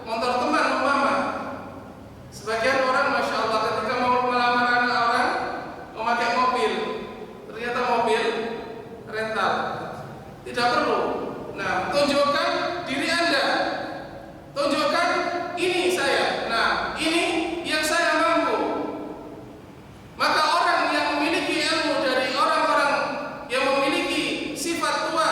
B: motor teman umpama. Sebagian orang, Masya Allah, ketika mau melamar anak orang memakai mobil, ternyata mobil rental. Tidak perlu. Nah, tunjukkan diri Anda. Tunjukkan ini saya. Nah, ini yang saya mampu. Maka orang yang memiliki ilmu dari orang-orang yang memiliki sifat tua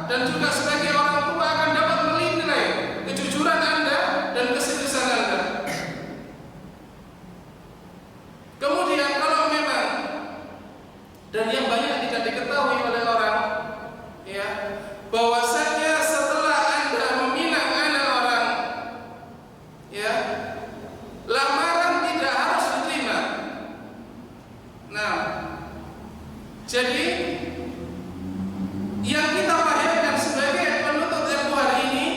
B: dan juga sebagai orang tua akan dapat menilai kejujuran Anda dan keseriusan Anda. Kemudian kalau memang, dan yang banyak tidak diketahui oleh orang, ya, bahwasanya setelah Anda meminang anak orang, ya, lamaran tidak harus diterima. Nah, jadi yang kita pahamkan sebagai penuntut ilmu hari ini,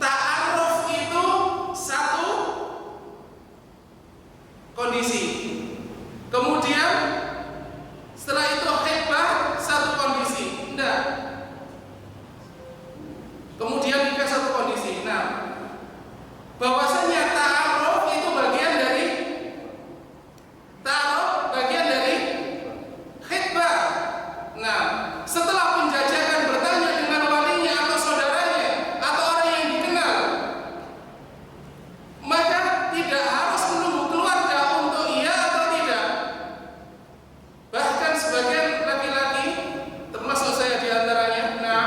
B: ta'aruf itu satu kondisi. Kemudian setelah itu khitbah satu kondisi. Enggak. Kemudian nikah satu kondisi. Nah, bahwasanya ta'aruf itu bagian dari khitbah. Nah, setelah penjajakan bertanya dengan walinya atau saudaranya atau orang yang dikenal, maka tidak harus menunggu keluarga untuk iya atau tidak. Bahkan sebagian laki-laki, termasuk saya diantaranya, nah,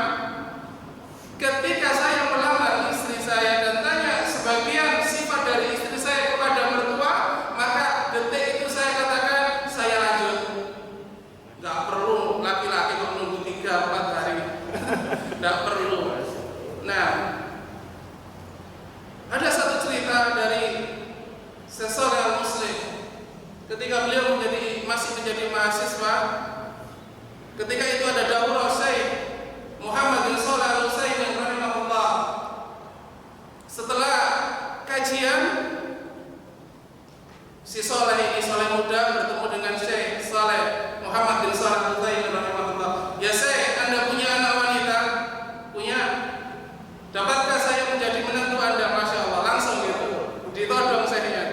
B: ketika saya melamar istri saya dan tanya sebagian sifat dari istri saya kepada mertua, maka detik itu saya katakan saya lanjut. Gak perlu laki-laki kok menunggu 3-4 hari. Gak perlu. Nah, ada satu cerita dari seseorang muslim ketika beliau masih menjadi mahasiswa. Ketika itu ada daurah Syekh Muhammad bin Shalih Al-Utsaimin rahimahullah. Setelah kajian, si Soleh ini, Soleh muda, bertemu dengan Syekh Saleh Muhammad bin Shalih Al-Utsaimin rahimahullah. Ya Syekh, Anda punya anak wanita? Punya. Dapatkah saya menjadi menantu Anda? Masya Allah, langsung gitu. Ditodong Syekhnya.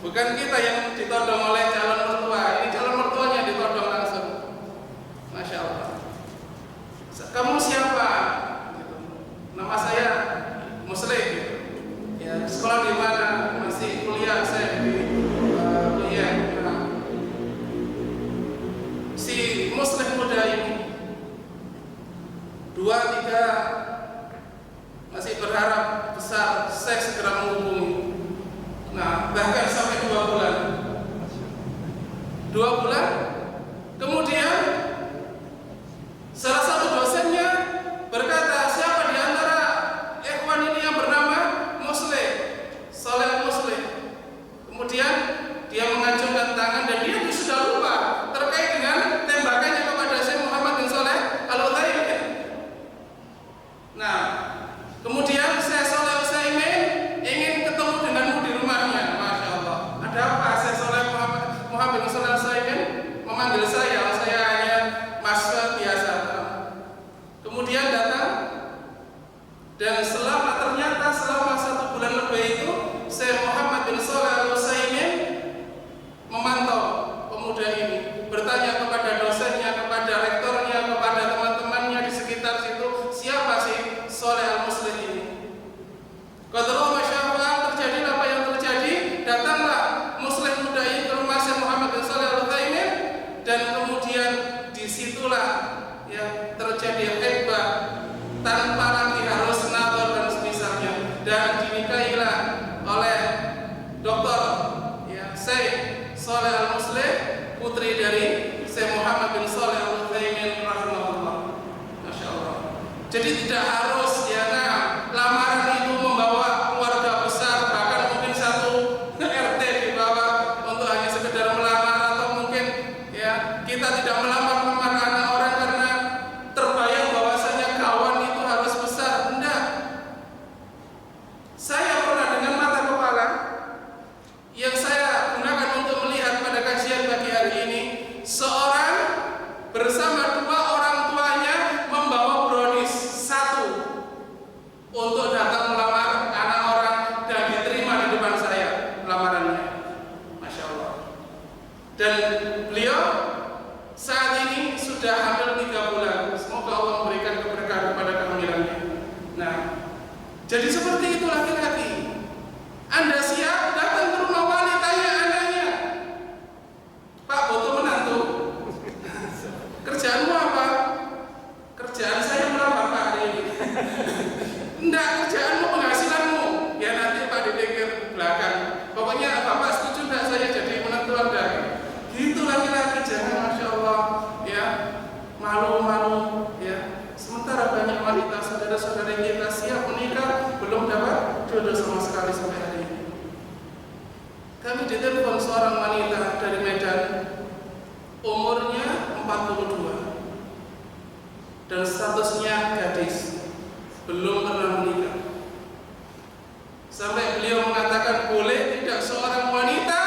B: Bukan kita yang ditodong oleh calon mertua, ini calon mertuanya ditodong langsung. Masya Allah. Kamu siapa? Gitu. Nama saya Muslim. Gitu. Ya, sekolah di mana? Masih kuliah, saya di kuliah. Nah, si Muslim muda ini 2-3 masih berharap besar saya segera menghubungi. Nah, bahkan sampai 2 bulan. 2 bulan. Kemudian salah satu dosennya berkata, siapa di antara ikhwan ini yang bernama Muslim, Saleh Muslim? Kemudian dia mengacungkan tangan dan dia sudah lupa terkait dengan tembakannya kepada Jadi tidak harus ya lamaran itu membawa keluarga besar, bahkan mungkin satu RT dibawa untuk hanya sekedar melamar, atau mungkin ya kita tidak melamar anak orang karena terbayang bahwasanya kawan itu harus besar. Enggak. Saya pernah dengan mata kepala yang saya gunakan untuk melihat pada kajian pagi hari ini, seorang bersama dua orang tuanya membawa brownies satu untuk datang melamar anak orang dan diterima di depan saya lamarannya. Masya Allah. Dan beliau saat ini sudah hampir 3 bulan. Semoga Allah memberikan keberkahan kepada kehamilannya. Nah, jadi seperti itu laki-laki. Anda siap datang ke rumah wali, tanya anaknya, Pak, butuh menantu. Kerjaanmu apa? Kerjaan saya melamar Pak hari ini. Enggak, kerjaanmu, penghasilanmu. Ya nanti Pak dipikir belakang. Pokoknya Bapak setuju enggak saya jadi menantu Anda? Gitu laki-laki, jangan, Masya Allah ya, malu-malu ya. Sementara banyak wanita saudara-saudara kita siap menikah belum dapat jodoh sama sekali sampai hari ini. Kami ditelepon seorang wanita dari Medan, umurnya 42 dan statusnya gadis, belum pernah menikah. Sampai beliau mengatakan, boleh tidak seorang wanita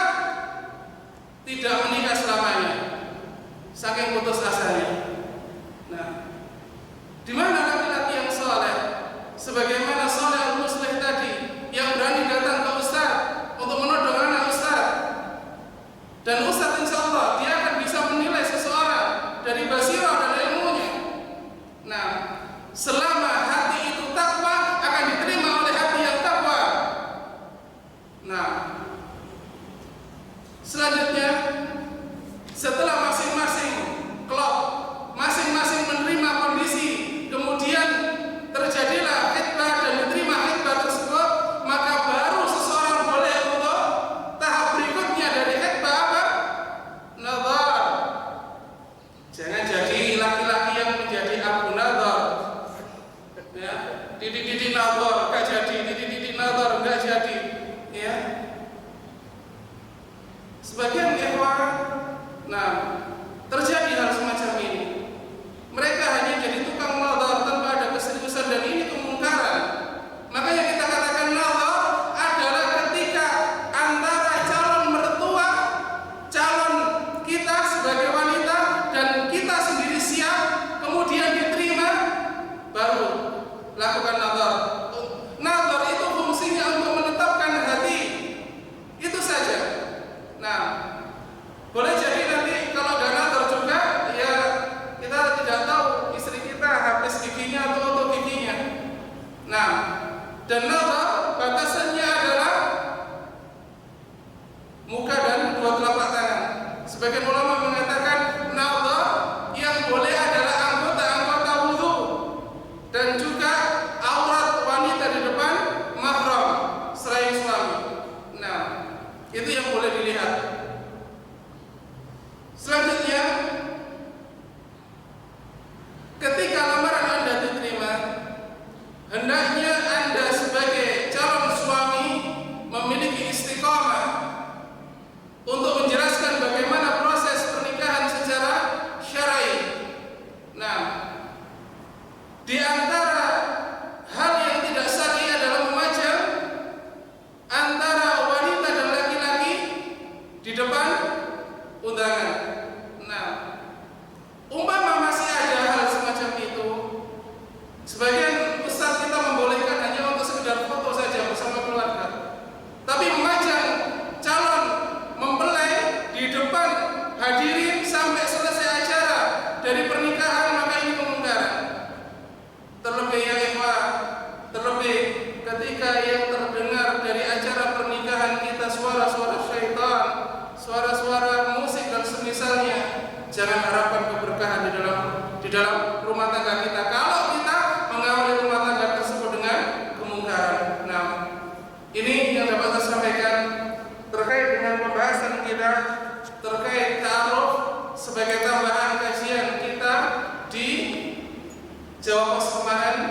B: tidak menikah selamanya, saking putus asanya. Nah, di mana laki-laki yang soleh, sebagaimana soleh al-muslih tadi, yang berani datang ke ustaz untuk menodong anak ustaz, dan ustaz insya Allah dia akan bisa menilai seseorang dari basirah dan ilmunya. Nah, selama hati itu takwa, akan diterima oleh hati yang takwa. Nah, selanjutnya, setelah masing-masing klub, masing-masing menerima kondisi, kemudian terjadilah khitbah dan diterima khitbah tersebut, maka baru seseorang boleh untuk tahap berikutnya dari khitbah apa? Nazar. Jangan jadi laki-laki yang menjadi abu nazar. Ya, didik-didik nazar enggak jadi, didik-didik nazar enggak jadi. Ya. Sebagian ikhwan, nah, terjadi hal semacam ini. Mereka hanya jadi tukang nazar tanpa ada keseriusan, dan ini kemungkaran. Makanya kita katakan nazar adalah ketika antara calon mertua, calon kita sebagai wanita, dan kita sendiri siap, kemudian diterima, baru lakukan nazar. Nazar itu fungsinya untuk menetapkan hati, itu saja. Nah, boleh jadi nanti kalau ada nazar juga, ya kita tidak tahu istri kita habis giginya atau untuk giginya. Nah, dan nazar batasannya adalah muka dan dua telapak tangan. Sebagian ulama mengatakan nazar yang boleh adalah anggota-anggota wudu dan juga aurat wanita di depan mahram selain suami. Nah, itu yang boleh dilihat. Selanjutnya, ketika lamaran Anda diterima, hendaknya Anda sebagai calon suami memiliki istiqamah untuk menjelaskan bagaimana proses pernikahan secara syar'i. Nah, di antara hal yang tidak syar'i adalah memajang antara wanita dan laki-laki di depan undangan. Nah, umpama masih ada hal semacam itu, sebagian ustaz kita membolehkan hanya untuk sekedar foto saja bersama keluarga. Tapi memajang calon mempelai di depan hadirin sampai selesai acara dari pernikahan, maka ini kemungkaran. Terlebih ya ikhwah, terlebih ketika yang terdengar dari acara pernikahan kita suara-suara syaitan, suara-suara musik dan semisalnya, jangan harapkan keberkahan di dalam rumah tangga kita kalau kita mengawali rumah tangga tersebut dengan kemungkaran. Nah, ini yang dapat saya sampaikan terkait dengan pembahasan kita terkait ta'aruf sebagai tambahan kajian kita di Jawa Pos Kemarin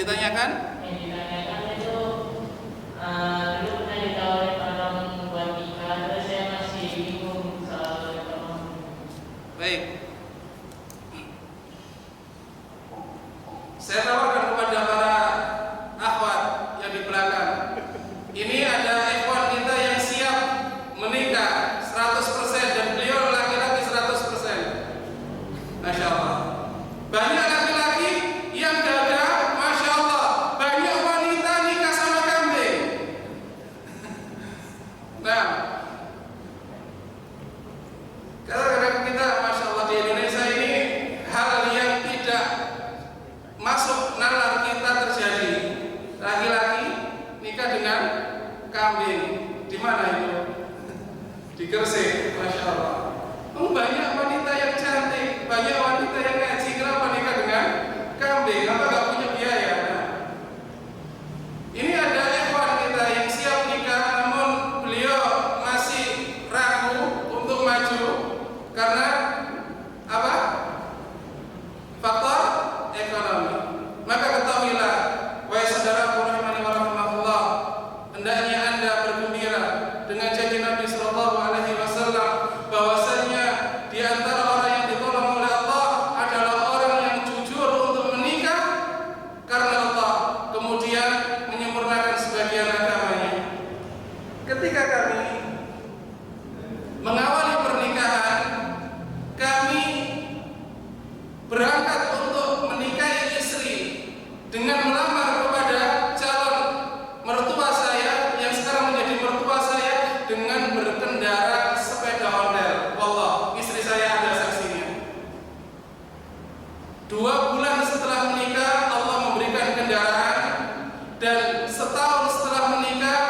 B: ditanyakan?
D: Yang ditanyakan itu dulu pernah ditawarin orang buat nikah, terus saya masih bingung soal ekonomi.
B: Baik. Saya tawarkan kepada para akhwat yang di belakang. Ini ada ikhwan kita yang siap menikah 100% dan beliau laki-laki 100%. Masya Allah. Banyak laki-laki yang gagal, Masya Allah. Banyak wanita nikah sama kambing. Nah, kadang-kadang kita, Masya Allah, di Indonesia ini hal yang tidak masuk nalar kita terjadi. Laki-laki nikah dengan kambing. Di mana itu? Di Gresik, Masya Allah. Banyak wanita yang cantik, banyak wanita yang ngaji. Kenapa nikah dengan kambing? Apa gak punya biaya? Nah, ini ada ikhwan kita yang siap nikah, namun beliau masih ragu untuk maju karena apa? Faktor ekonomi. Maka ketahuilah, wahai saudaraku rahimani wa rahimakumullah, hendaknya Anda bergembira dengan janji Nabi sallallahu alaihi wasallam bahwasanya di antara orang yang ditolong oleh Allah adalah orang yang jujur untuk menikah karena Allah, kemudian menyempurnakan sebagian agamanya. Ketika kami mengawali pernikahan, kami berangkat untuk menikahi istri dengan melamar kepada calon mertua saya yang sekarang menjadi mertua saya dengan berkendara sepeda ondel. Wallah, istri saya ada saksinya. 2 bulan setelah menikah Allah memberikan kendaraan, dan setahun setelah menikah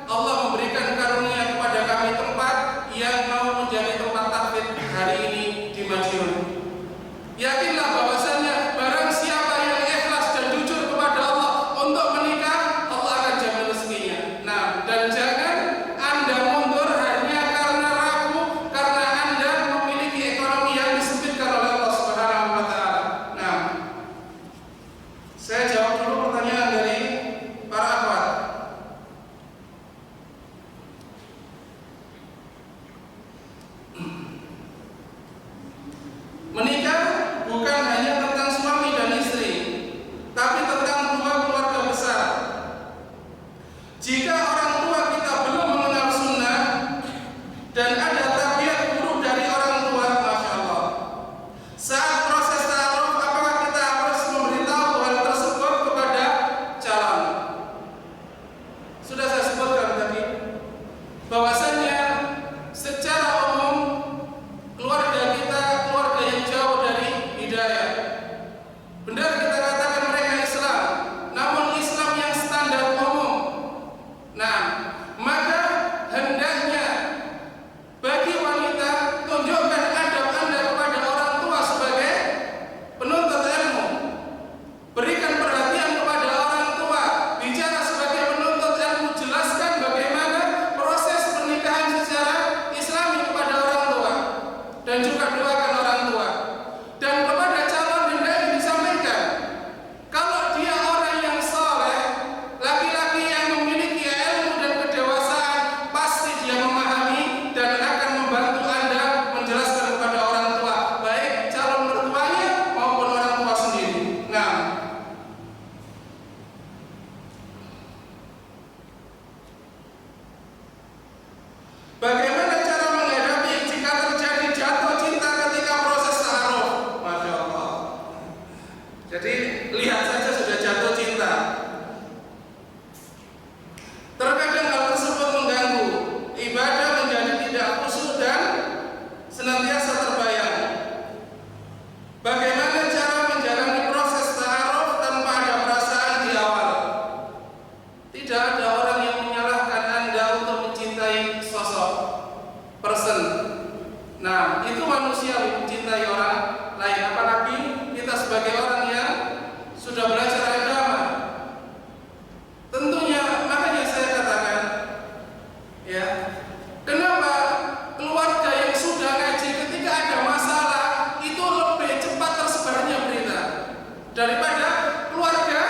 B: Allah memberikan karunia kepada kami tempat yang mau menjadi tempat tahfidz hari ini di Madiun. Yakinlah bahwasanya barang siapa yang ikhlas dan jujur kepada Allah untuk menikah, Allah akan jamin rezekinya. Nah, dan jangan Anda mundur hanya karena ragu, karena Anda memiliki ekonomi yang disempitkan oleh Allah Subhanahu wa taala. Nah, saya jawab dulu pertanyaan dari para akhwat. Menikah bukan hanya tentang suami dan istri, tapi tentang 2 keluarga besar. Jika orang tua kita belum mengenal sunnah dan ada tabiat buruk dari orang tua, Masya Allah, saat proses ta'aruf, apakah kita harus memberitahu hal tersebut kepada calon? Sudah saya sebutkan tadi bahwasanya secara umum keluarga kita keluarga yang jauh dari hidayah. Benar kita katakan mereka Islam, namun Islam yang standar umum. Nah, maka hendaknya bagi wanita tunjukkan adab Anda kepada orang tua sebagai penuntut ilmu. Berikan perhatian kepada orang tua, bicara sebagai penuntut ilmu, jelaskan bagaimana proses pernikahan secara Islami kepada orang tua, dan juga doakan orang tua. Dan kepada calon hendaknya disampaikan, kalau dia orang yang saleh, laki-laki yang memiliki ilmu dan kedewasaan, pasti dia memahami dan akan membantu Anda menjelaskan kepada orang tua, baik calon mertuanya maupun orang tua sendiri. Nah, bagaimana cara menghadapi jika terjadi jatuh cinta ketika proses ta'aruf? Masya Allah. Jadi lihat saja sudah jatuh cinta. Terkadang hal tersebut mengganggu ibadah, menjadi tidak khusyuk dan senantiasa terbayang. Bagaimana cara menjalani proses ta'aruf tanpa ada perasaan di awal? Tidak ada orang yang menyalahkan Anda untuk mencintai sosok person. Nah, itu manusia mencintai orang lain, apalagi kita sebagai orang yang sudah belajar agama. Tentunya makanya saya katakan, ya, kenapa keluarga yang sudah ngaji ketika ada masalah itu lebih cepat tersebarnya berita daripada keluarga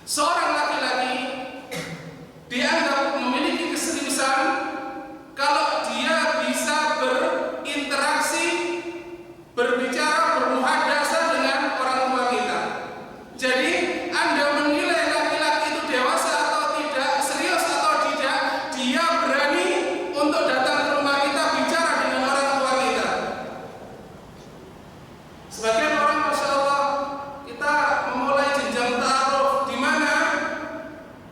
B: seorang laki-laki dianggap memiliki keseriusan kalau dia bisa berinteraksi, berbicara, bermuhadasah dengan orang tua kita. Jadi Anda menilai laki-laki itu dewasa atau tidak, serius atau tidak, dia berani untuk datang ke rumah kita, bicara dengan orang tua kita. Sebagian orang, Masya Allah, kita memulai jenjang ta'aruf di mana?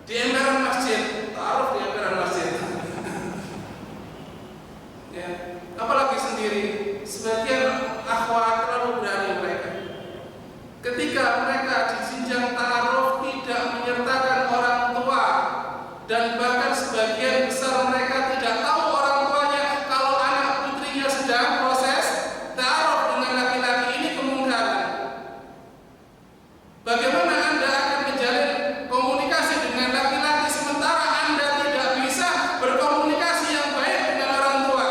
B: Di emperan masjid. Ta'aruf di emperan masjid. Ya, apalagi sendiri. Sebagian akhwat terlalu berani mereka. Ketika mereka di jenjang ta'aruf tidak menyertakan orang tua, dan bahkan sebagian besar mereka tidak tahu orang tuanya kalau anak putrinya sedang proses ta'aruf dengan laki-laki, ini kemungkaran. Bagaimana Anda akan menjalin komunikasi dengan laki-laki sementara Anda tidak bisa berkomunikasi yang baik dengan orang tua?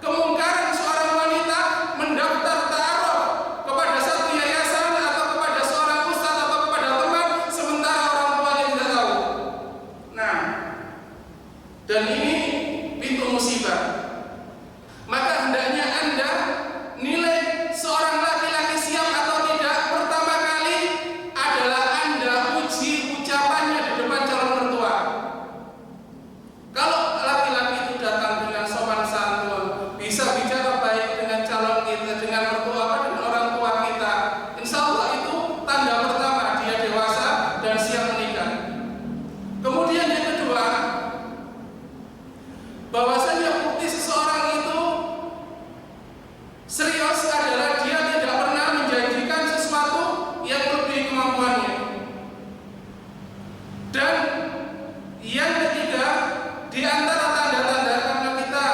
B: Kemungkaran seorang wanita mendaftar ta'aruf kepada satu yayasan atau kepada seorang ustaz atau kepada teman sementara orang tuanya tidak tahu. Nah, dan ini pintu musibah. Maka hendaknya Anda nilai seorang laki-laki siap atau tidak, pertama kali adalah Anda uji ucapannya di depan calon mertua. Kalau laki-laki itu datang dengan sopan santun, bisa bicara baik dengan calon kita, dengan mertua, dengan orang tua kita, insya Allah itu tanda pertama dia dewasa dan siap menikah. Kemudian yang kedua, bahwasanya bukti seseorang itu serius adalah dia tidak pernah menjanjikan sesuatu yang lebih kemampuannya. Dan yang ketiga, di antara tanda-tanda, karena kita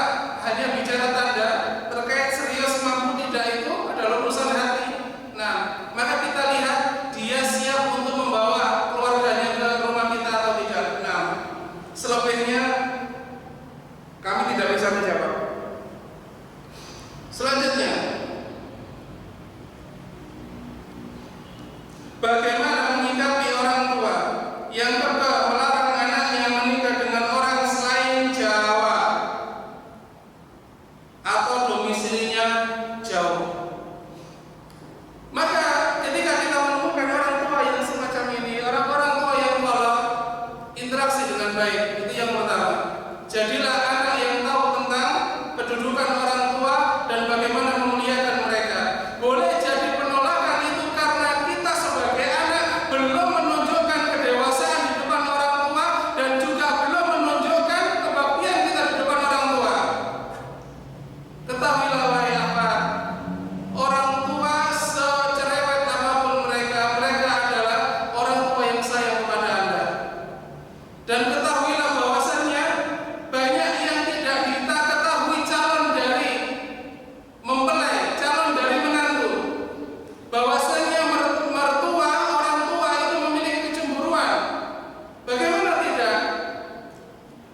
B: hanya bicara tanda terkait serius mampu tidak itu adalah urusan hati. Nah, maka kita lihat dia siap untuk membawa keluarganya ke rumah kita atau tidak. Nah, selebihnya kami tidak bisa menjawab. Selanjutnya, bagaimana menyikapi orang tua yang kekeh melarang anaknya menikah dengan orang selain Jawa atau domisilinya jauh? Maka ketika kita menemukan orang tua yang semacam ini, orang-orang tua yang tolak interaksi dengan baik, itu yang pertama. Jadilah anak yang tahu tentang kedudukan orang tua dan bagaimana memuliakan mereka. Boleh jadi penolakan itu karena kita sebagai anak belum menunjukkan kedewasaan di depan orang tua dan juga belum menunjukkan kebaktian kita di depan orang tua. Ketahuilah wahai akhwat, orang tua secerewet apapun mereka, mereka adalah orang tua yang sayang kepada Anda. Dan ketahuilah bahwasannya banyak yang tidak kita ketahui calon dari mempelai, calon dari menantu, bahwasanya mertua, orang tua itu memiliki kecemburuan. Bagaimana tidak?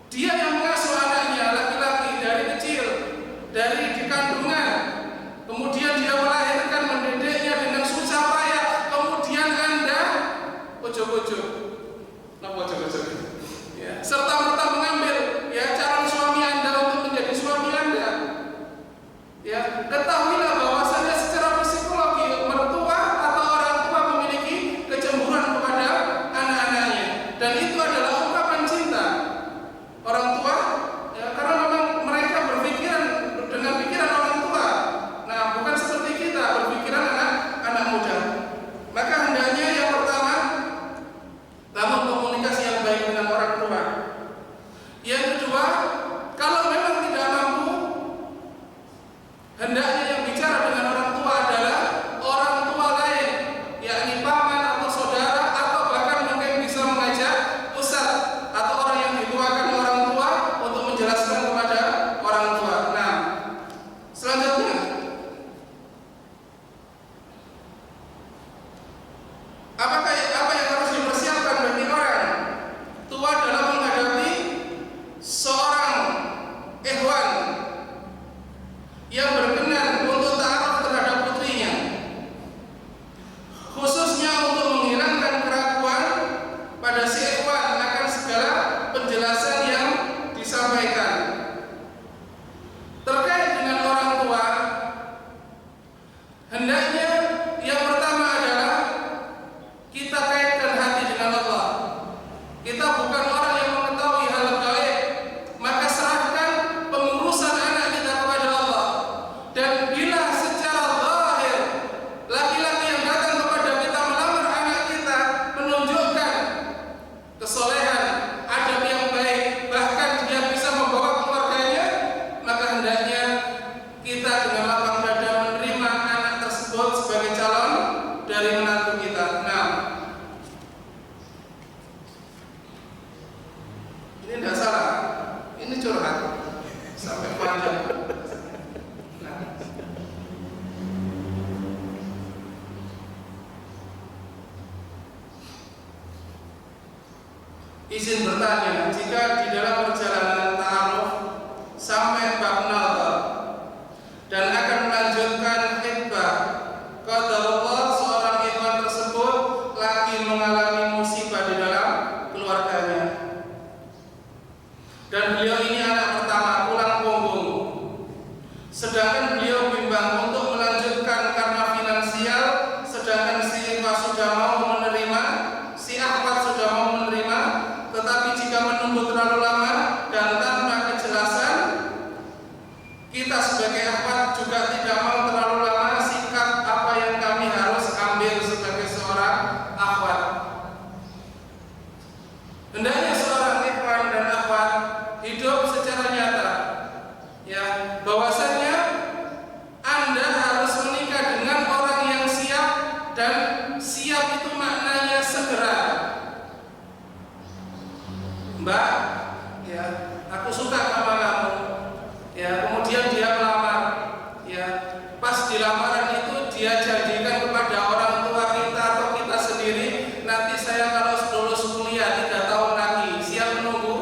B: Dia yang mengasuh anaknya laki-laki dari kecil, dari di kandungan, kemudian dia melahirkan, mendidiknya dengan susah payah, kemudian Anda ujuk-ujuk, ya, serta-merta mengambil ya calon suami Anda untuk menjadi suami Anda. Ya, ketahuilah bahwasanya secara psikologi mertua atau orang tua memiliki kecemburuan kepada anak-anaknya, dan itu adalah ungkapan cinta orang tua, ya, karena memang mereka berpikiran dengan pikiran orang tua. Nah, bukan seperti kita berpikiran anak muda. Maka hendaknya yang pertama, bangun komunikasi yang baik dengan orang tua. Yang kedua, kalau memang tidak mampu, hendaknya yang bicara dengan orang tua adalah orang tua lain, yakni paman atau saudara, atau bahkan mungkin bisa mengajak izin bertanya, jika di dalam perjalanan ta'aruf sampai bab nazar dan akan melanjutkan khitbah, qadarullah seorang ikhwan tersebut lagi mengalami musibah di dalam keluarganya, dan beliau ini anak pertama tulang punggung, sedangkan beliau bimbang untuk melanjutkan karena finansial, sedangkan si ikhwan sudah mau menerima, si akhwat sudah mau menerima, tetapi jika menunggu terlalu lama dan tanpa kejelasan, kita sebagai akhwat juga tidak mau terlalu lama, sikap apa yang kami harus ambil sebagai seorang akhwat? Hendaknya seorang ikhwan dan akhwat hidup secara nyata, ya, bahwasanya Anda harus menikah dengan orang yang siap, dan siap itu maknanya segera. Mbak, ya, aku suka sama kamu, ya, kemudian dia melamar, ya, pas di lamaran itu dia janjikan kepada orang tua kita atau kita sendiri, nanti saya kalau lulus kuliah 3 tahun lagi, siap menunggu.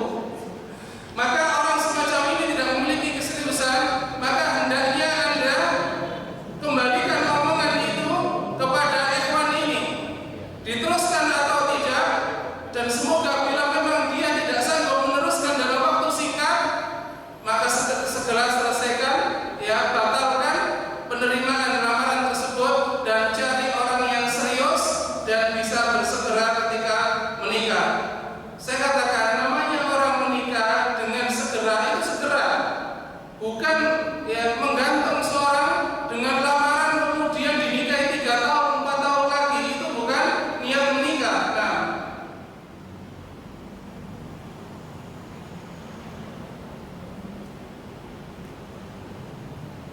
B: Maka orang semacam ini tidak memiliki keseriusan, maka hendaknya Anda kembalikan omongan itu kepada ikhwan ini, diteruskan atau tidak, dan semoga bila memang dia tidak sanggup meneruskan dalam waktu singkat, maka segera selesaikan, ya, batalkan penerimaan lamaran tersebut dan cari orang yang serius dan bisa bersegera ketika menikah. Saya katakan, namanya orang menikah dengan segera itu segera, bukan, ya, menggantung seorang dengan lamaran kemudian dinikahi 3 tahun 4 tahun lagi, itu bukan niat menikah. Nah,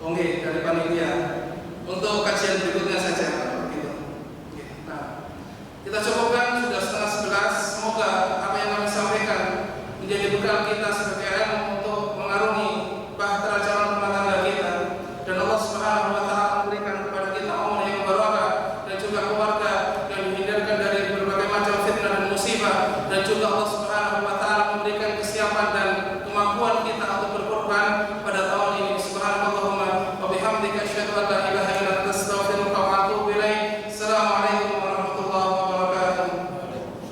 B: oke.